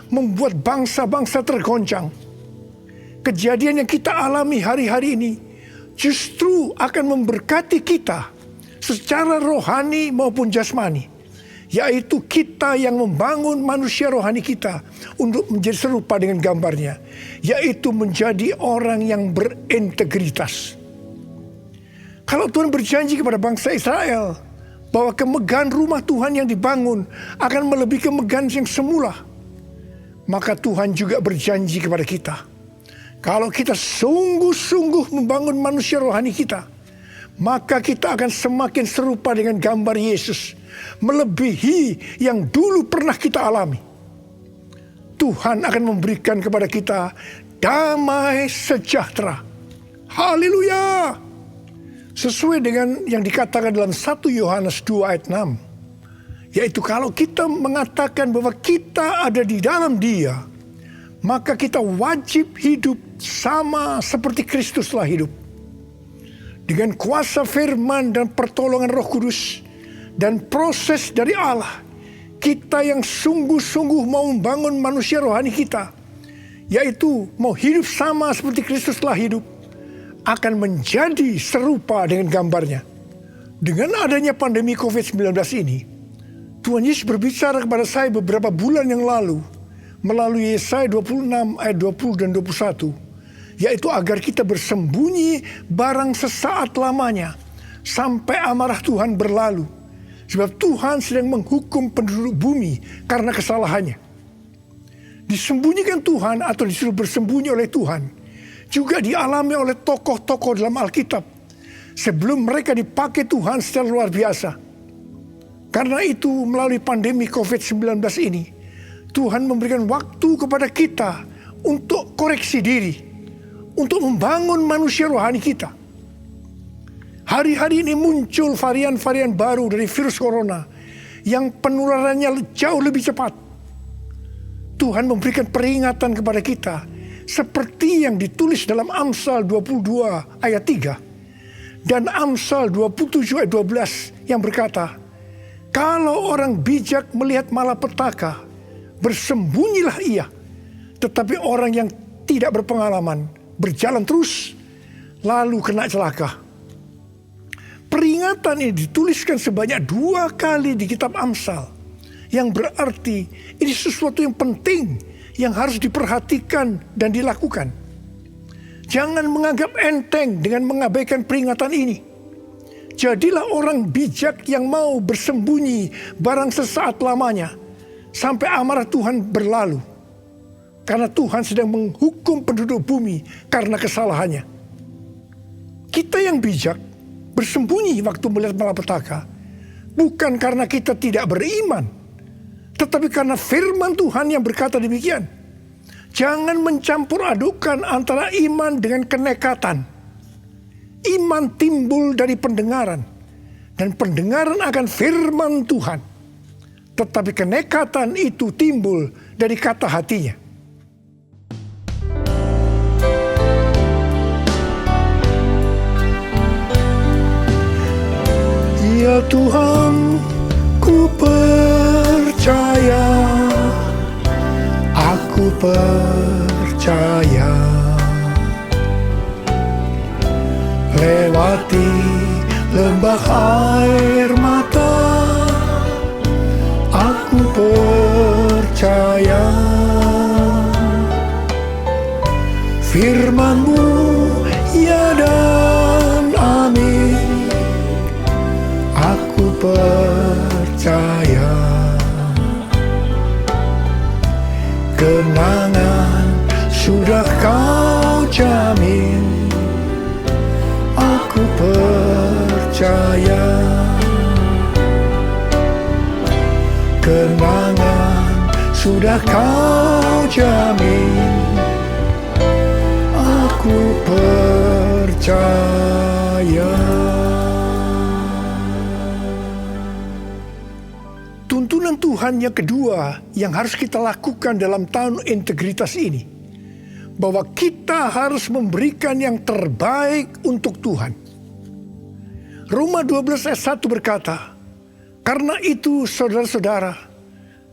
membuat bangsa-bangsa tergoncang. Kejadian yang kita alami hari-hari ini justru akan memberkati kita secara rohani maupun jasmani, yaitu kita yang membangun manusia rohani kita untuk menjadi serupa dengan gambarnya, yaitu menjadi orang yang berintegritas. Kalau Tuhan berjanji kepada bangsa Israel bahwa kemegahan rumah Tuhan yang dibangun akan melebihi kemegahan yang semula, maka Tuhan juga berjanji kepada kita, kalau kita sungguh-sungguh membangun manusia rohani kita, maka kita akan semakin serupa dengan gambar Yesus, melebihi yang dulu pernah kita alami. Tuhan akan memberikan kepada kita damai sejahtera. Haleluya! Sesuai dengan yang dikatakan dalam 1 Yohanes 2 ayat 6. Yaitu kalau kita mengatakan bahwa kita ada di dalam Dia, maka kita wajib hidup sama seperti Kristus telah hidup. Dengan kuasa firman dan pertolongan Roh Kudus dan proses dari Allah, kita yang sungguh-sungguh mau membangun manusia rohani kita, yaitu mau hidup sama seperti Kristus telah hidup, akan menjadi serupa dengan gambarnya. Dengan adanya pandemi COVID-19 ini, Tuhan Yesus berbicara kepada saya beberapa bulan yang lalu melalui Yesaya 26 ayat 20 dan 21, yaitu agar kita bersembunyi barang sesaat lamanya sampai amarah Tuhan berlalu, sebab Tuhan sedang menghukum penduduk bumi karena kesalahannya. Disembunyikan Tuhan atau disuruh bersembunyi oleh Tuhan juga dialami oleh tokoh-tokoh dalam Alkitab sebelum mereka dipakai Tuhan secara luar biasa. Karena itu melalui pandemi COVID-19 ini, Tuhan memberikan waktu kepada kita untuk koreksi diri, untuk membangun manusia rohani kita. Hari-hari ini muncul varian-varian baru dari virus corona yang penularannya jauh lebih cepat. Tuhan memberikan peringatan kepada kita seperti yang ditulis dalam Amsal 22 ayat 3 dan Amsal 27 ayat 12 yang berkata, kalau orang bijak melihat malapetaka, bersembunyilah ia. Tetapi orang yang tidak berpengalaman berjalan terus, lalu kena celaka. Peringatan ini dituliskan sebanyak 2 kali di kitab Amsal, yang berarti ini sesuatu yang penting yang harus diperhatikan dan dilakukan. Jangan menganggap enteng dengan mengabaikan peringatan ini. Jadilah orang bijak yang mau bersembunyi barang sesaat lamanya sampai amarah Tuhan berlalu. Karena Tuhan sedang menghukum penduduk bumi karena kesalahannya. Kita yang bijak bersembunyi waktu melihat malapetaka bukan karena kita tidak beriman, tetapi karena firman Tuhan yang berkata demikian. Jangan mencampur adukan antara iman dengan kenekatan. Iman timbul dari pendengaran, dan pendengaran akan firman Tuhan. Tetapi kenekatan itu timbul dari kata hatinya. Ya Tuhan, ku percaya, aku percaya. Lewati lembah air mata, aku percaya. Firman-Mu ya dan amin, aku percaya. Kenangan sudah Kau jamin, aku percaya. Kenangan sudah Kau jamin, aku percaya. Tuntunan Tuhan yang kedua yang harus kita lakukan dalam tahun integritas ini, bahwa kita harus memberikan yang terbaik untuk Tuhan. Roma 12 ayat 1 berkata, karena itu saudara-saudara,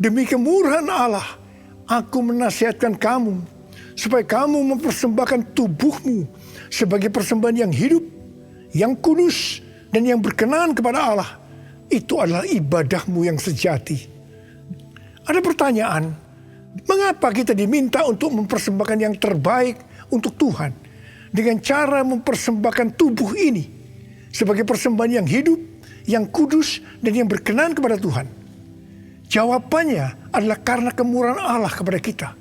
demi kemurahan Allah, aku menasihatkan kamu, supaya kamu mempersembahkan tubuhmu sebagai persembahan yang hidup, yang kudus, dan yang berkenan kepada Allah. Itu adalah ibadahmu yang sejati. Ada pertanyaan, mengapa kita diminta untuk mempersembahkan yang terbaik untuk Tuhan dengan cara mempersembahkan tubuh ini sebagai persembahan yang hidup, yang kudus, dan yang berkenan kepada Tuhan? Jawabannya adalah karena kemurahan Allah kepada kita.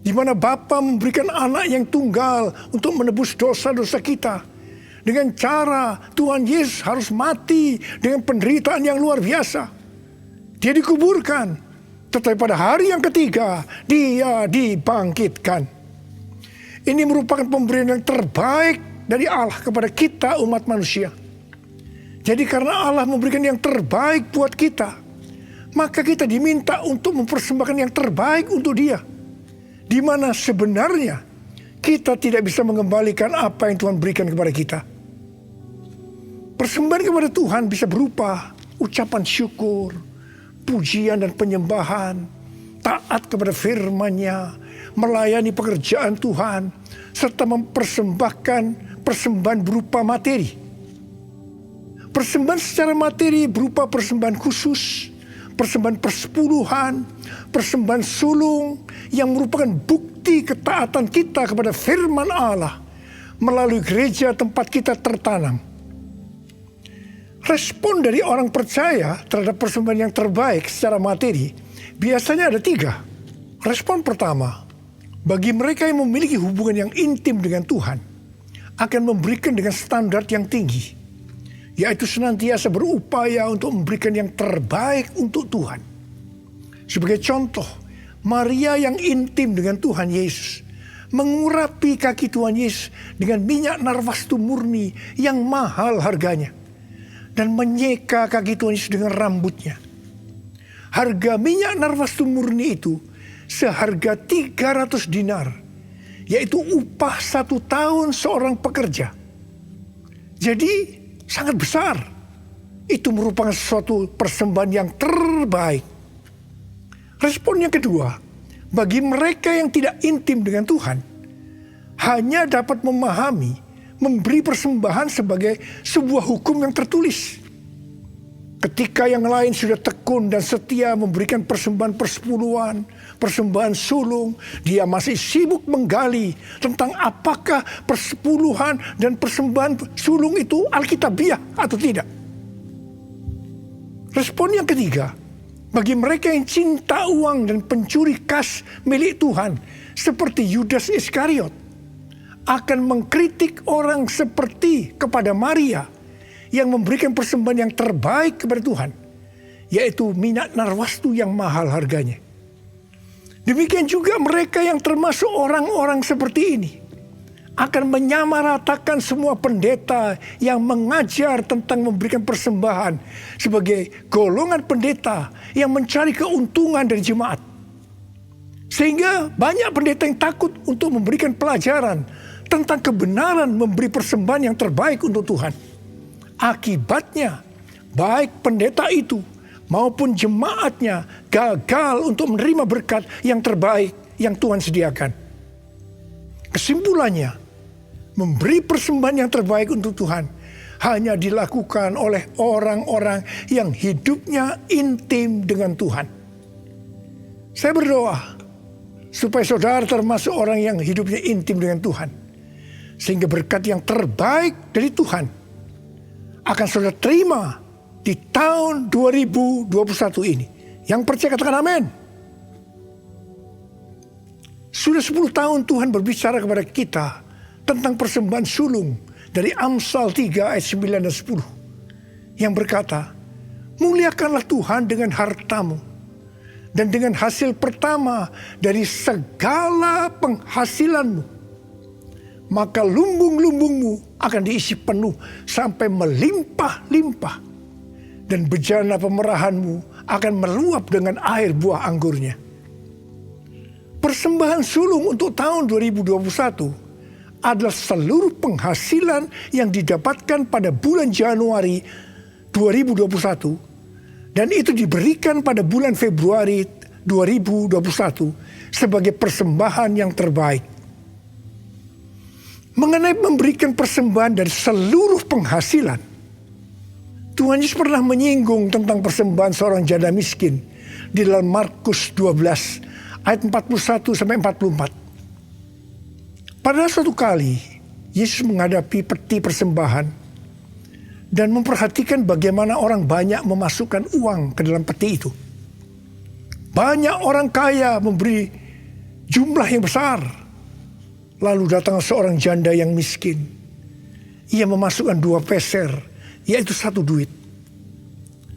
Di mana Bapa memberikan anak yang tunggal untuk menebus dosa-dosa kita. Dengan cara Tuhan Yesus harus mati dengan penderitaan yang luar biasa. Dia dikuburkan, tetapi pada hari yang ketiga Dia dibangkitkan. Ini merupakan pemberian yang terbaik dari Allah kepada kita umat manusia. Jadi karena Allah memberikan yang terbaik buat kita, maka kita diminta untuk mempersembahkan yang terbaik untuk Dia. Di mana sebenarnya kita tidak bisa mengembalikan apa yang Tuhan berikan kepada kita. Persembahan kepada Tuhan bisa berupa ucapan syukur, pujian dan penyembahan, taat kepada firman-Nya, melayani pekerjaan Tuhan, serta mempersembahkan persembahan berupa materi. Persembahan secara materi berupa persembahan khusus, persembahan persepuluhan, persembahan sulung yang merupakan bukti ketaatan kita kepada firman Allah melalui gereja tempat kita tertanam. Respon dari orang percaya terhadap persembahan yang terbaik secara materi biasanya ada 3. Respon pertama, bagi mereka yang memiliki hubungan yang intim dengan Tuhan, akan memberikan dengan standar yang tinggi, yaitu senantiasa berupaya untuk memberikan yang terbaik untuk Tuhan. Sebagai contoh, Maria yang intim dengan Tuhan Yesus mengurapi kaki Tuhan Yesus dengan minyak narwastu murni yang mahal harganya, dan menyeka kaki Tuhan Yesus dengan rambutnya. Harga minyak narwastu murni itu seharga 300 dinar, yaitu upah 1 tahun seorang pekerja. Jadi sangat besar. Itu merupakan suatu persembahan yang terbaik. Respon yang kedua, bagi mereka yang tidak intim dengan Tuhan, hanya dapat memahami, memberi persembahan sebagai sebuah hukum yang tertulis. Ketika yang lain sudah tekun dan setia memberikan persembahan persepuluhan, persembahan sulung, dia masih sibuk menggali tentang apakah persepuluhan dan persembahan sulung itu alkitabiah atau tidak. Respon yang ketiga, bagi mereka yang cinta uang dan pencuri kas milik Tuhan, seperti Yudas Iskariot, akan mengkritik orang seperti kepada Maria yang memberikan persembahan yang terbaik kepada Tuhan, yaitu minyak narwastu yang mahal harganya. Demikian juga mereka yang termasuk orang-orang seperti ini akan menyamaratakan semua pendeta yang mengajar tentang memberikan persembahan sebagai golongan pendeta yang mencari keuntungan dari jemaat. Sehingga banyak pendeta yang takut untuk memberikan pelajaran tentang kebenaran memberi persembahan yang terbaik untuk Tuhan. Akibatnya, baik pendeta itu maupun jemaatnya gagal untuk menerima berkat yang terbaik yang Tuhan sediakan. Kesimpulannya, memberi persembahan yang terbaik untuk Tuhan hanya dilakukan oleh orang-orang yang hidupnya intim dengan Tuhan. Saya berdoa supaya saudara termasuk orang yang hidupnya intim dengan Tuhan, sehingga berkat yang terbaik dari Tuhan akan saudara terima di tahun 2021 ini. Yang percaya katakan amin. Sudah 10 tahun Tuhan berbicara kepada kita tentang persembahan sulung dari Amsal 3 ayat 9 dan 10. Yang berkata, muliakanlah Tuhan dengan hartamu dan dengan hasil pertama dari segala penghasilanmu. Maka lumbung-lumbungmu akan diisi penuh sampai melimpah-limpah. Dan bejana pemerahanmu akan meluap dengan air buah anggurnya. Persembahan sulung untuk tahun 2021 adalah seluruh penghasilan yang didapatkan pada bulan Januari 2021. Dan itu diberikan pada bulan Februari 2021 sebagai persembahan yang terbaik. Mengenai memberikan persembahan dari seluruh penghasilan, Tuhan Yesus pernah menyinggung tentang persembahan seorang janda miskin di dalam Markus 12 ayat 41 sampai 44. Pada suatu kali, Yesus menghadapi peti persembahan dan memperhatikan bagaimana orang banyak memasukkan uang ke dalam peti itu. Banyak orang kaya memberi jumlah yang besar. Lalu datang seorang janda yang miskin. Ia memasukkan 2 peser, yaitu 1 duit.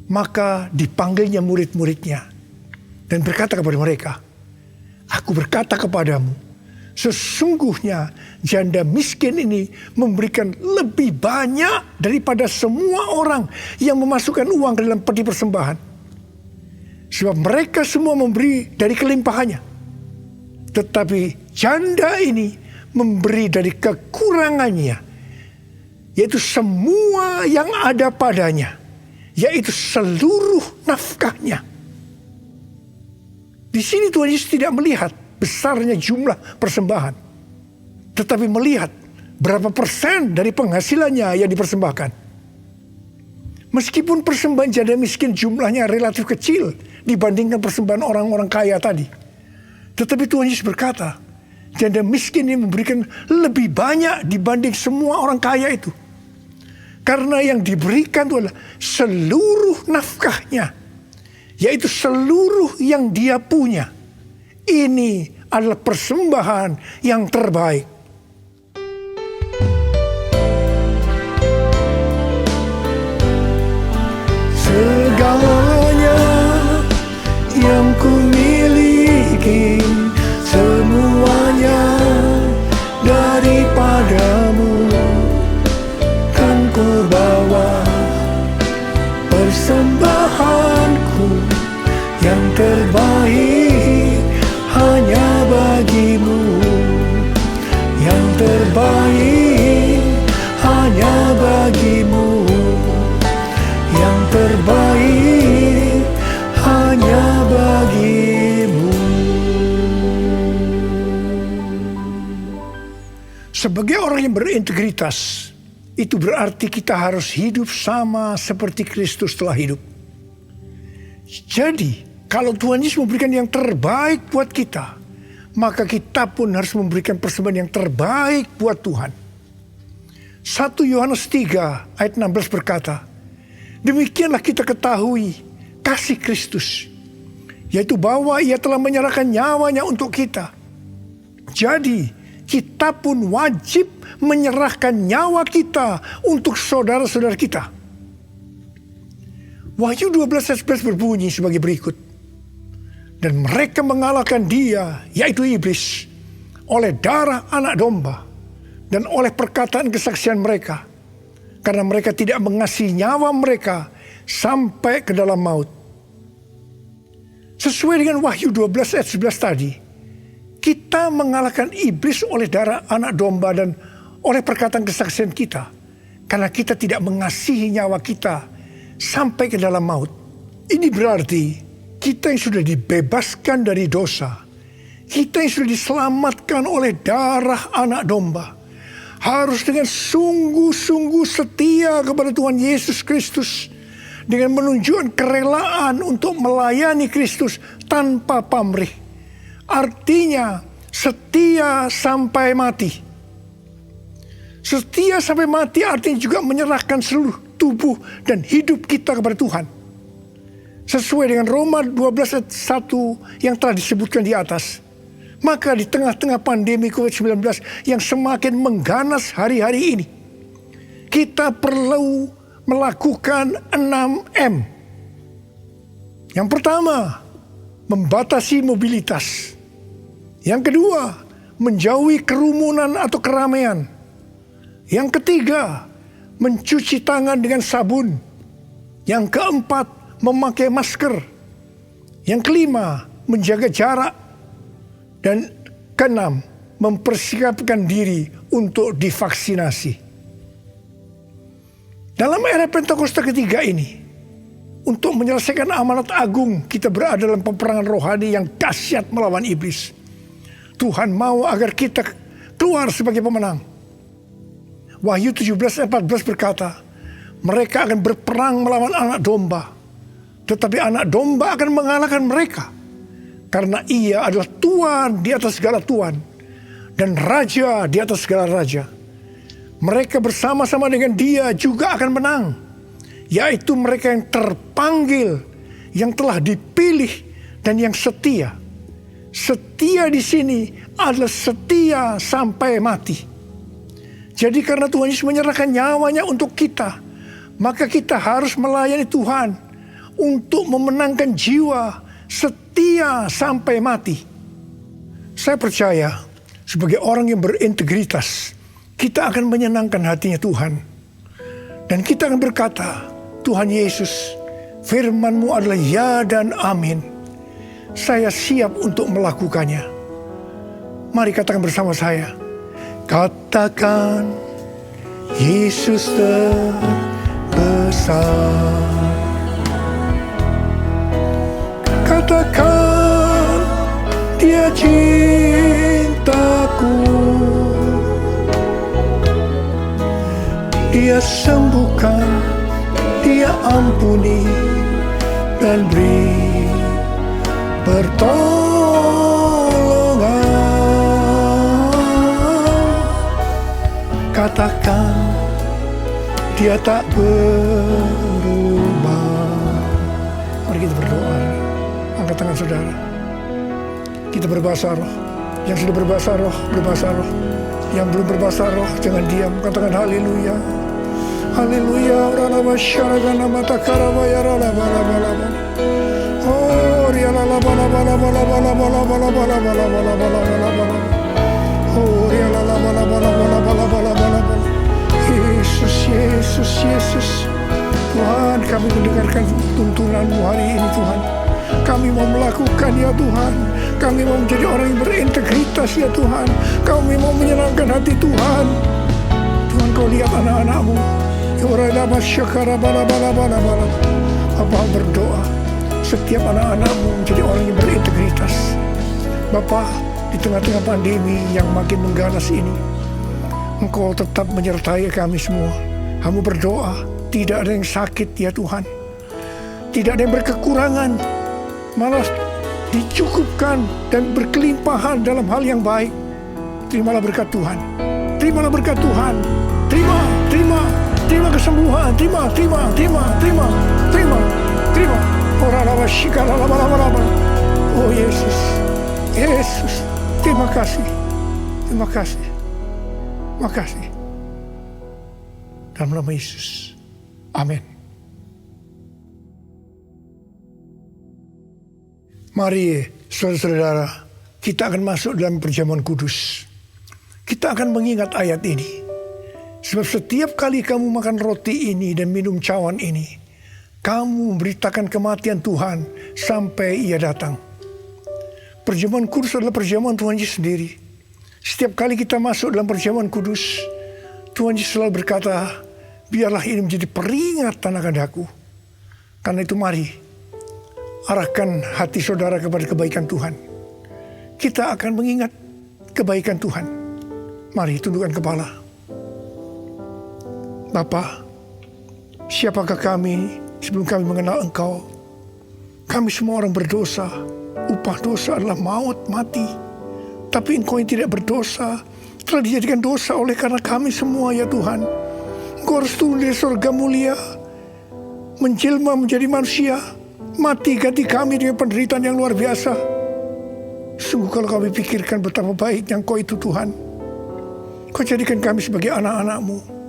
Maka dipanggilnya murid-muridnya dan berkata kepada mereka, aku berkata kepadamu, sesungguhnya janda miskin ini memberikan lebih banyak daripada semua orang yang memasukkan uang ke dalam peti persembahan. Sebab mereka semua memberi dari kelimpahannya. Tetapi janda ini memberi dari kekurangannya, yaitu semua yang ada padanya, yaitu seluruh nafkahnya. Di sini Tuhan Yesus tidak melihat besarnya jumlah persembahan, tetapi melihat berapa persen dari penghasilannya yang dipersembahkan. Meskipun persembahan janda miskin jumlahnya relatif kecil dibandingkan persembahan orang-orang kaya tadi, tetapi Tuhan Yesus berkata, janda miskin ini memberikan lebih banyak dibanding semua orang kaya itu. Karena yang diberikan itu adalah seluruh nafkahnya, yaitu seluruh yang dia punya. Ini adalah persembahan yang terbaik. Segalanya yang ku miliki, semuanya daripadamu, kan ku bawa persembahanku yang terbaik Sebagai orang yang berintegritas, itu berarti kita harus hidup sama seperti Kristus telah hidup. Jadi, kalau Tuhan Yesus memberikan yang terbaik buat kita, maka kita pun harus memberikan persembahan yang terbaik buat Tuhan. 1 Yohanes 3 ayat 16 berkata, demikianlah kita ketahui kasih Kristus, yaitu bahwa Ia telah menyerahkan nyawanya untuk kita. Jadi, kita pun wajib menyerahkan nyawa kita untuk saudara-saudara kita. Wahyu 12 ayat 11 berbunyi sebagai berikut. Dan mereka mengalahkan dia, yaitu iblis, oleh darah anak domba dan oleh perkataan kesaksian mereka. Karena mereka tidak mengasihi nyawa mereka sampai ke dalam maut. Sesuai dengan Wahyu 12 ayat 11 tadi, kita mengalahkan iblis oleh darah anak domba dan oleh perkataan kesaksian kita. Karena kita tidak mengasihi nyawa kita sampai ke dalam maut. Ini berarti kita yang sudah dibebaskan dari dosa, kita yang sudah diselamatkan oleh darah anak domba, harus dengan sungguh-sungguh setia kepada Tuhan Yesus Kristus, dengan menunjukkan kerelaan untuk melayani Kristus tanpa pamrih. Artinya setia sampai mati. Setia sampai mati artinya juga menyerahkan seluruh tubuh dan hidup kita kepada Tuhan. Sesuai dengan Roma 12 ayat 1 yang telah disebutkan di atas. Maka di tengah-tengah pandemi COVID-19 yang semakin mengganas hari-hari ini, kita perlu melakukan 6M. Yang pertama, membatasi mobilitas. Yang kedua, menjauhi kerumunan atau keramaian. Yang ketiga, mencuci tangan dengan sabun. Yang keempat, memakai masker. Yang kelima, menjaga jarak. Dan keenam, mempersiapkan diri untuk divaksinasi. Dalam era Pentakosta ketiga ini, untuk menyelesaikan amanat agung, kita berada dalam peperangan rohani yang dahsyat melawan iblis. Tuhan mau agar kita keluar sebagai pemenang. Wahyu 17 ayat 14 berkata, mereka akan berperang melawan anak domba, tetapi anak domba akan mengalahkan mereka. Karena ia adalah Tuhan di atas segala Tuhan dan Raja di atas segala Raja. Mereka bersama-sama dengan dia juga akan menang, yaitu mereka yang terpanggil, yang telah dipilih dan yang setia. Setia di sini adalah setia sampai mati. Jadi karena Tuhan Yesus menyerahkan nyawanya untuk kita, maka kita harus melayani Tuhan untuk memenangkan jiwa, setia sampai mati. Saya percaya sebagai orang yang berintegritas, kita akan menyenangkan hatinya Tuhan. Dan kita akan berkata, Tuhan Yesus, firman-Mu adalah ya dan amin. Saya siap untuk melakukannya. Mari katakan bersama saya. Katakan, Yesus terbesar. Katakan, Dia cintaku. Dia sembuhkan, Dia ampuni dan beri pertolongan. Katakan, Dia tak berubah. Mari kita berdoa. Angkat tangan saudara. Kita berbahasa roh. Yang sudah berbahasa roh, berbahasa roh. Yang belum berbahasa roh, jangan diam. Katakan haleluya. Haleluya. Ralaba syaragana matakarabaya ralaba laba laba. Oh, riala laba laba laba laba laba laba laba laba laba laba laba laba. Oh, riala laba laba laba laba laba laba laba. Yesus, Yesus, Yesus. Tuhan, kami mendengarkan tuntunan-Mu hari ini Tuhan. Kami mau melakukan ya Tuhan. Kami mau menjadi orang yang berintegritas ya Tuhan. Kami mau menyenangkan hati Tuhan. Tuhan, Kau lihat anak-anak-Mu. Bapa berdoa, setiap anak-anak-Mu menjadi orang yang berintegritas. Bapa, di tengah-tengah pandemi yang makin mengganas ini, Engkau tetap menyertai kami semua. Hamba berdoa, tidak ada yang sakit ya Tuhan. Tidak ada yang berkekurangan, malah dicukupkan dan berkelimpahan dalam hal yang baik. Terimalah berkat Tuhan. Terimalah berkat Tuhan. Terima kesembuhan. Terima. Oh Yesus. Terima kasih. Dalam nama Yesus. Amin. Mari saudara-saudara, kita akan masuk dalam perjamuan kudus. Kita akan mengingat ayat ini. Sebab setiap kali kamu makan roti ini dan minum cawan ini, kamu memberitakan kematian Tuhan sampai Ia datang. Perjamuan kudus adalah perjamuan Tuhan Yesus sendiri. Setiap kali kita masuk dalam perjamuan kudus, Tuhan Yesus selalu berkata, biarlah ini menjadi peringatan akan aku. Karena itu mari, arahkan hati saudara kepada kebaikan Tuhan. Kita akan mengingat kebaikan Tuhan. Mari tundukkan kepala. Bapa, siapakah kami sebelum kami mengenal Engkau? Kami semua orang berdosa. Upah dosa adalah maut, mati. Tapi Engkau yang tidak berdosa telah dijadikan dosa oleh karena kami semua ya Tuhan. Engkau harus turun dari surga mulia, menjelma menjadi manusia, mati ganti kami dengan penderitaan yang luar biasa. Sungguh kalau kami pikirkan betapa baiknya Engkau itu Tuhan. Engkau jadikan kami sebagai anak-anak-Mu.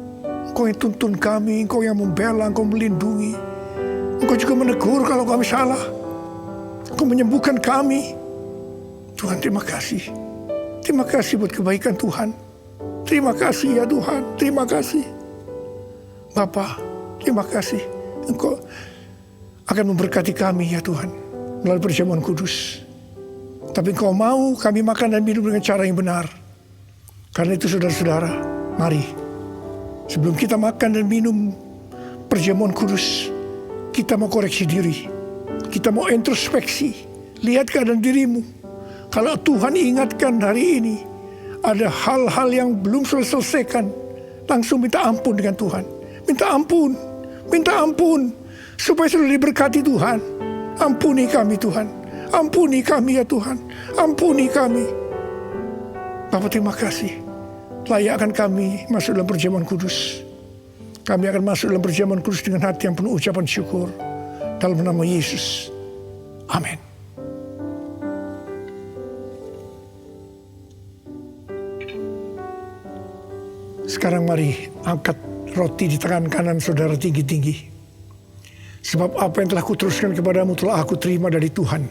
Engkau yang tuntun kami, Engkau yang membela, Engkau melindungi. Engkau juga menegur kalau kami salah. Engkau menyembuhkan kami. Tuhan, terima kasih. Terima kasih buat kebaikan Tuhan. Terima kasih ya Tuhan. Terima kasih. Bapa, terima kasih. Engkau akan memberkati kami ya Tuhan melalui perjamuan kudus. Tapi Engkau mau kami makan dan minum dengan cara yang benar. Karena itu saudara-saudara, mari. Sebelum kita makan dan minum perjamuan kudus, kita mau koreksi diri. Kita mau introspeksi. Lihat keadaan dirimu. Kalau Tuhan ingatkan hari ini, ada hal-hal yang belum selesaikan, langsung minta ampun dengan Tuhan. Minta ampun. Supaya sudah diberkati Tuhan. Ampuni kami Tuhan. Ampuni kami ya Tuhan. Ampuni kami. Bapak terima kasih. Layakkan kami masuk dalam perjamuan kudus. Kami akan masuk dalam perjamuan kudus dengan hati yang penuh ucapan syukur. Dalam nama Yesus. Amin. Sekarang mari angkat roti di tangan kanan saudara tinggi-tinggi. Sebab apa yang telah kuteruskan kepadamu telah aku terima dari Tuhan.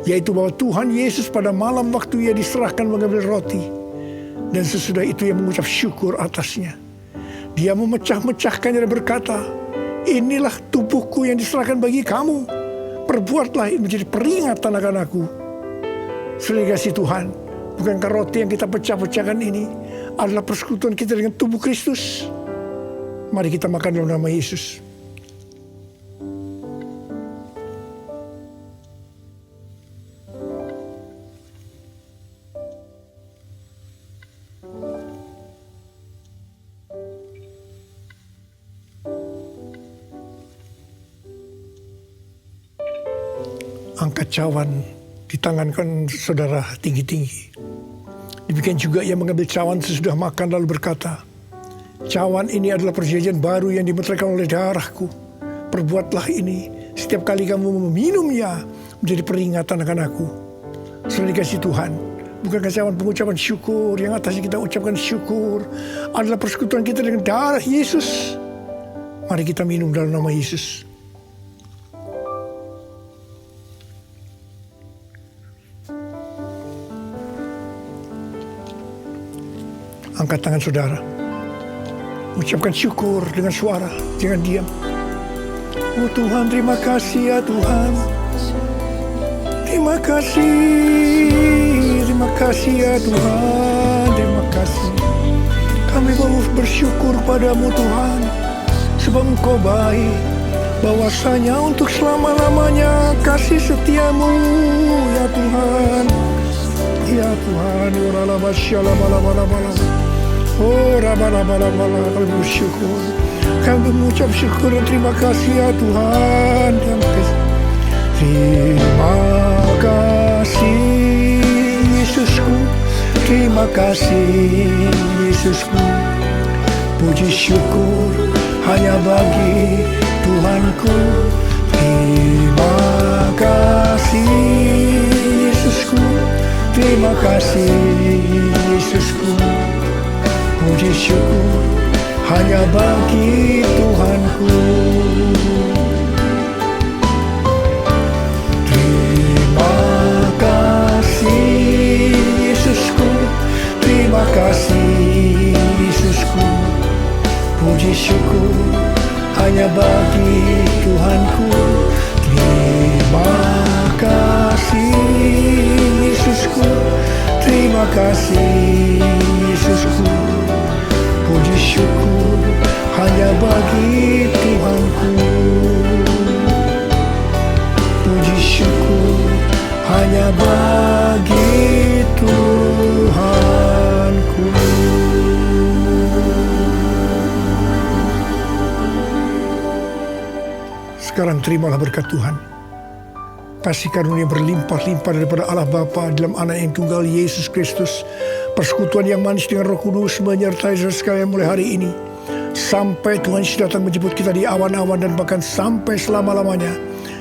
Yaitu bahwa Tuhan Yesus pada malam waktu Ia diserahkan mengambil roti. Dan sesudah itu Ia mengucap syukur atasnya. Dia memecah-mecahkannya dan berkata, inilah tubuhku yang diserahkan bagi kamu. Perbuatlah ini menjadi peringatan akan aku. Saudara kasih Tuhan, bukankah roti yang kita pecah-pecahkan ini adalah persekutuan kita dengan tubuh Kristus? Mari kita makan dalam nama Yesus. Angkat cawan di tangan kan saudara tinggi-tinggi. Demikian juga Ia mengambil cawan sesudah makan lalu berkata, cawan ini adalah perjanjian baru yang dimeteraikan oleh darahku. Perbuatlah ini setiap kali kamu meminumnya menjadi peringatan akan aku. Saudara dikasih Tuhan, bukankah cawan pengucapan syukur yang atasnya kita ucapkan syukur adalah persekutuan kita dengan darah Yesus. Mari kita minum dalam nama Yesus. Angkat tangan saudara. Ucapkan syukur dengan suara, jangan diam. Oh Tuhan, terima kasih ya Tuhan. Terima kasih ya Tuhan. Terima kasih. Kami mau bersyukur padamu Tuhan. Sebab Engkau baik. Bahwasanya untuk selama-lamanya kasih setiamu ya Tuhan. Ya Tuhan, Oh, raba-raba-raba, kami bersyukur. Kami mengucap syukur dan terima kasih ya Tuhan. Terima kasih Yesusku, terima kasih Yesusku. Puji syukur hanya bagi Tuhanku. Terima kasih Yesusku, terima kasih Yesusku. Puji syukur hanya bagi Tuhanku. Terima kasih Yesusku, terima kasih Yesusku. Puji syukur hanya bagi Tuhanku. Terima kasih Yesusku, terima kasih Yesusku. Puji syukur hanya bagi Tuhanku. Puji syukur hanya bagi Tuhanku. Sekarang terimalah berkat Tuhan. Kasih karunia berlimpah-limpah daripada Allah Bapa dalam Anak yang tunggal Yesus Kristus. Persekutuan yang manis dengan Roh Kudus menyertai saudara sekalian mulai hari ini. Sampai Tuhan Yesus datang menjemput kita di awan-awan dan bahkan sampai selama-lamanya.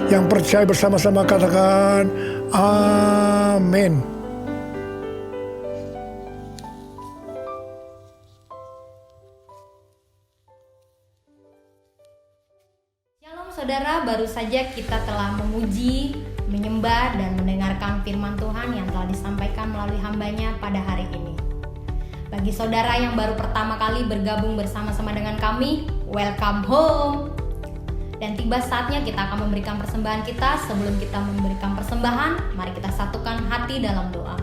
Yang percaya bersama-sama katakan amin. Shalom saudara, baru saja kita telah memuji, menyembah, dan mendengarkan firman Tuhan yang telah disampaikan melalui hambanya pada hari ini. Bagi saudara yang baru pertama kali bergabung bersama-sama dengan kami, welcome home. Dan tiba saatnya kita akan memberikan persembahan kita. Sebelum kita memberikan persembahan, mari kita satukan hati dalam doa.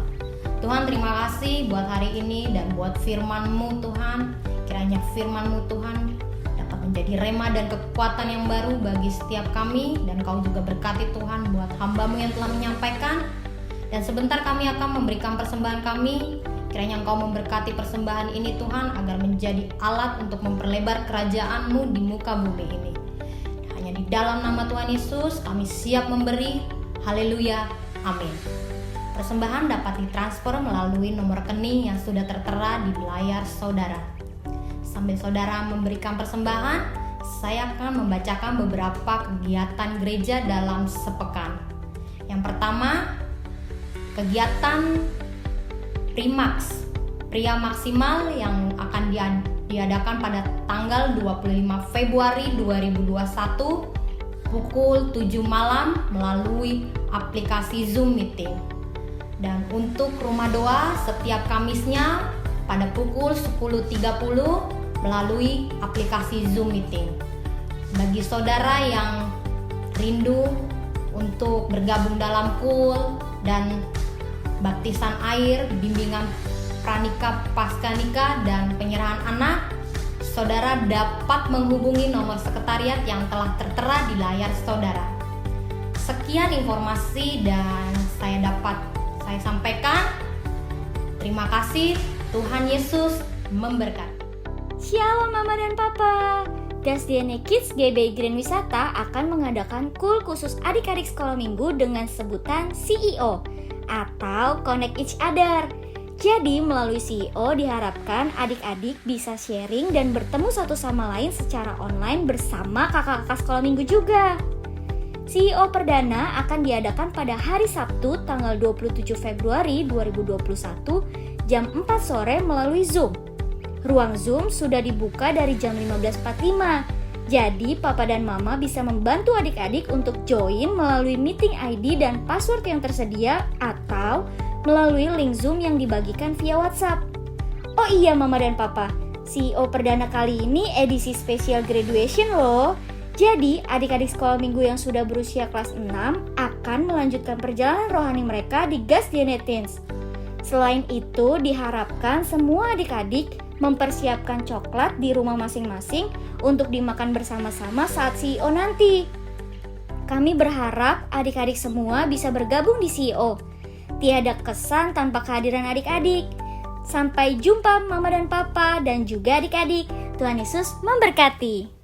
Tuhan, terima kasih buat hari ini dan buat firman-Mu Tuhan. Kiranya firman-Mu Tuhan dapat menjadi rema dan kekuatan yang baru bagi setiap kami. Dan Kau juga berkati Tuhan buat hamba-Mu yang telah menyampaikan. Dan sebentar kami akan memberikan persembahan kami. Kiranya Engkau memberkati persembahan ini Tuhan, agar menjadi alat untuk memperlebar kerajaan-Mu di muka bumi ini. Hanya di dalam nama Tuhan Yesus kami siap memberi. Haleluya, amin. Persembahan dapat ditransfer melalui nomor rekening yang sudah tertera di layar saudara. Sambil saudara memberikan persembahan, saya akan membacakan beberapa kegiatan gereja dalam sepekan. Yang pertama, kegiatan Primax, Pria Maksimal yang akan diadakan pada tanggal 25 Februari 2021 pukul 7 malam melalui aplikasi Zoom Meeting. Dan untuk rumah doa setiap Kamisnya pada pukul 10.30 melalui aplikasi Zoom Meeting. Bagi saudara yang rindu untuk bergabung dalam KUL dan baptisan air, bimbingan pranikah, pascanikah, dan penyerahan anak, saudara dapat menghubungi nomor sekretariat yang telah tertera di layar saudara. Sekian informasi dan saya sampaikan. Terima kasih, Tuhan Yesus memberkati. Shalom Mama dan Papa. Gasdiane Kids GBI Grand Wisata akan mengadakan KUL khusus adik-adik sekolah minggu dengan sebutan CEO atau Connect Each Other. Jadi melalui CEO diharapkan adik-adik bisa sharing dan bertemu satu sama lain secara online bersama kakak-kakak sekolah minggu juga. CEO perdana akan diadakan pada hari Sabtu tanggal 27 Februari 2021 jam 4 sore melalui Zoom. Ruang Zoom sudah dibuka dari jam 15.45. Jadi Papa dan Mama bisa membantu adik-adik untuk join melalui meeting ID dan password yang tersedia atau melalui link Zoom yang dibagikan via WhatsApp. Oh iya Mama dan Papa, CEO perdana kali ini edisi spesial graduation loh. Jadi adik-adik sekolah minggu yang sudah berusia kelas 6 akan melanjutkan perjalanan rohani mereka di Gasdiane Teens. Selain itu diharapkan semua adik-adik mempersiapkan coklat di rumah masing-masing untuk dimakan bersama-sama saat CEO nanti. Kami berharap adik-adik semua bisa bergabung di CEO. Tiada kesan tanpa kehadiran adik-adik. Sampai jumpa Mama dan Papa dan juga adik-adik. Tuhan Yesus memberkati.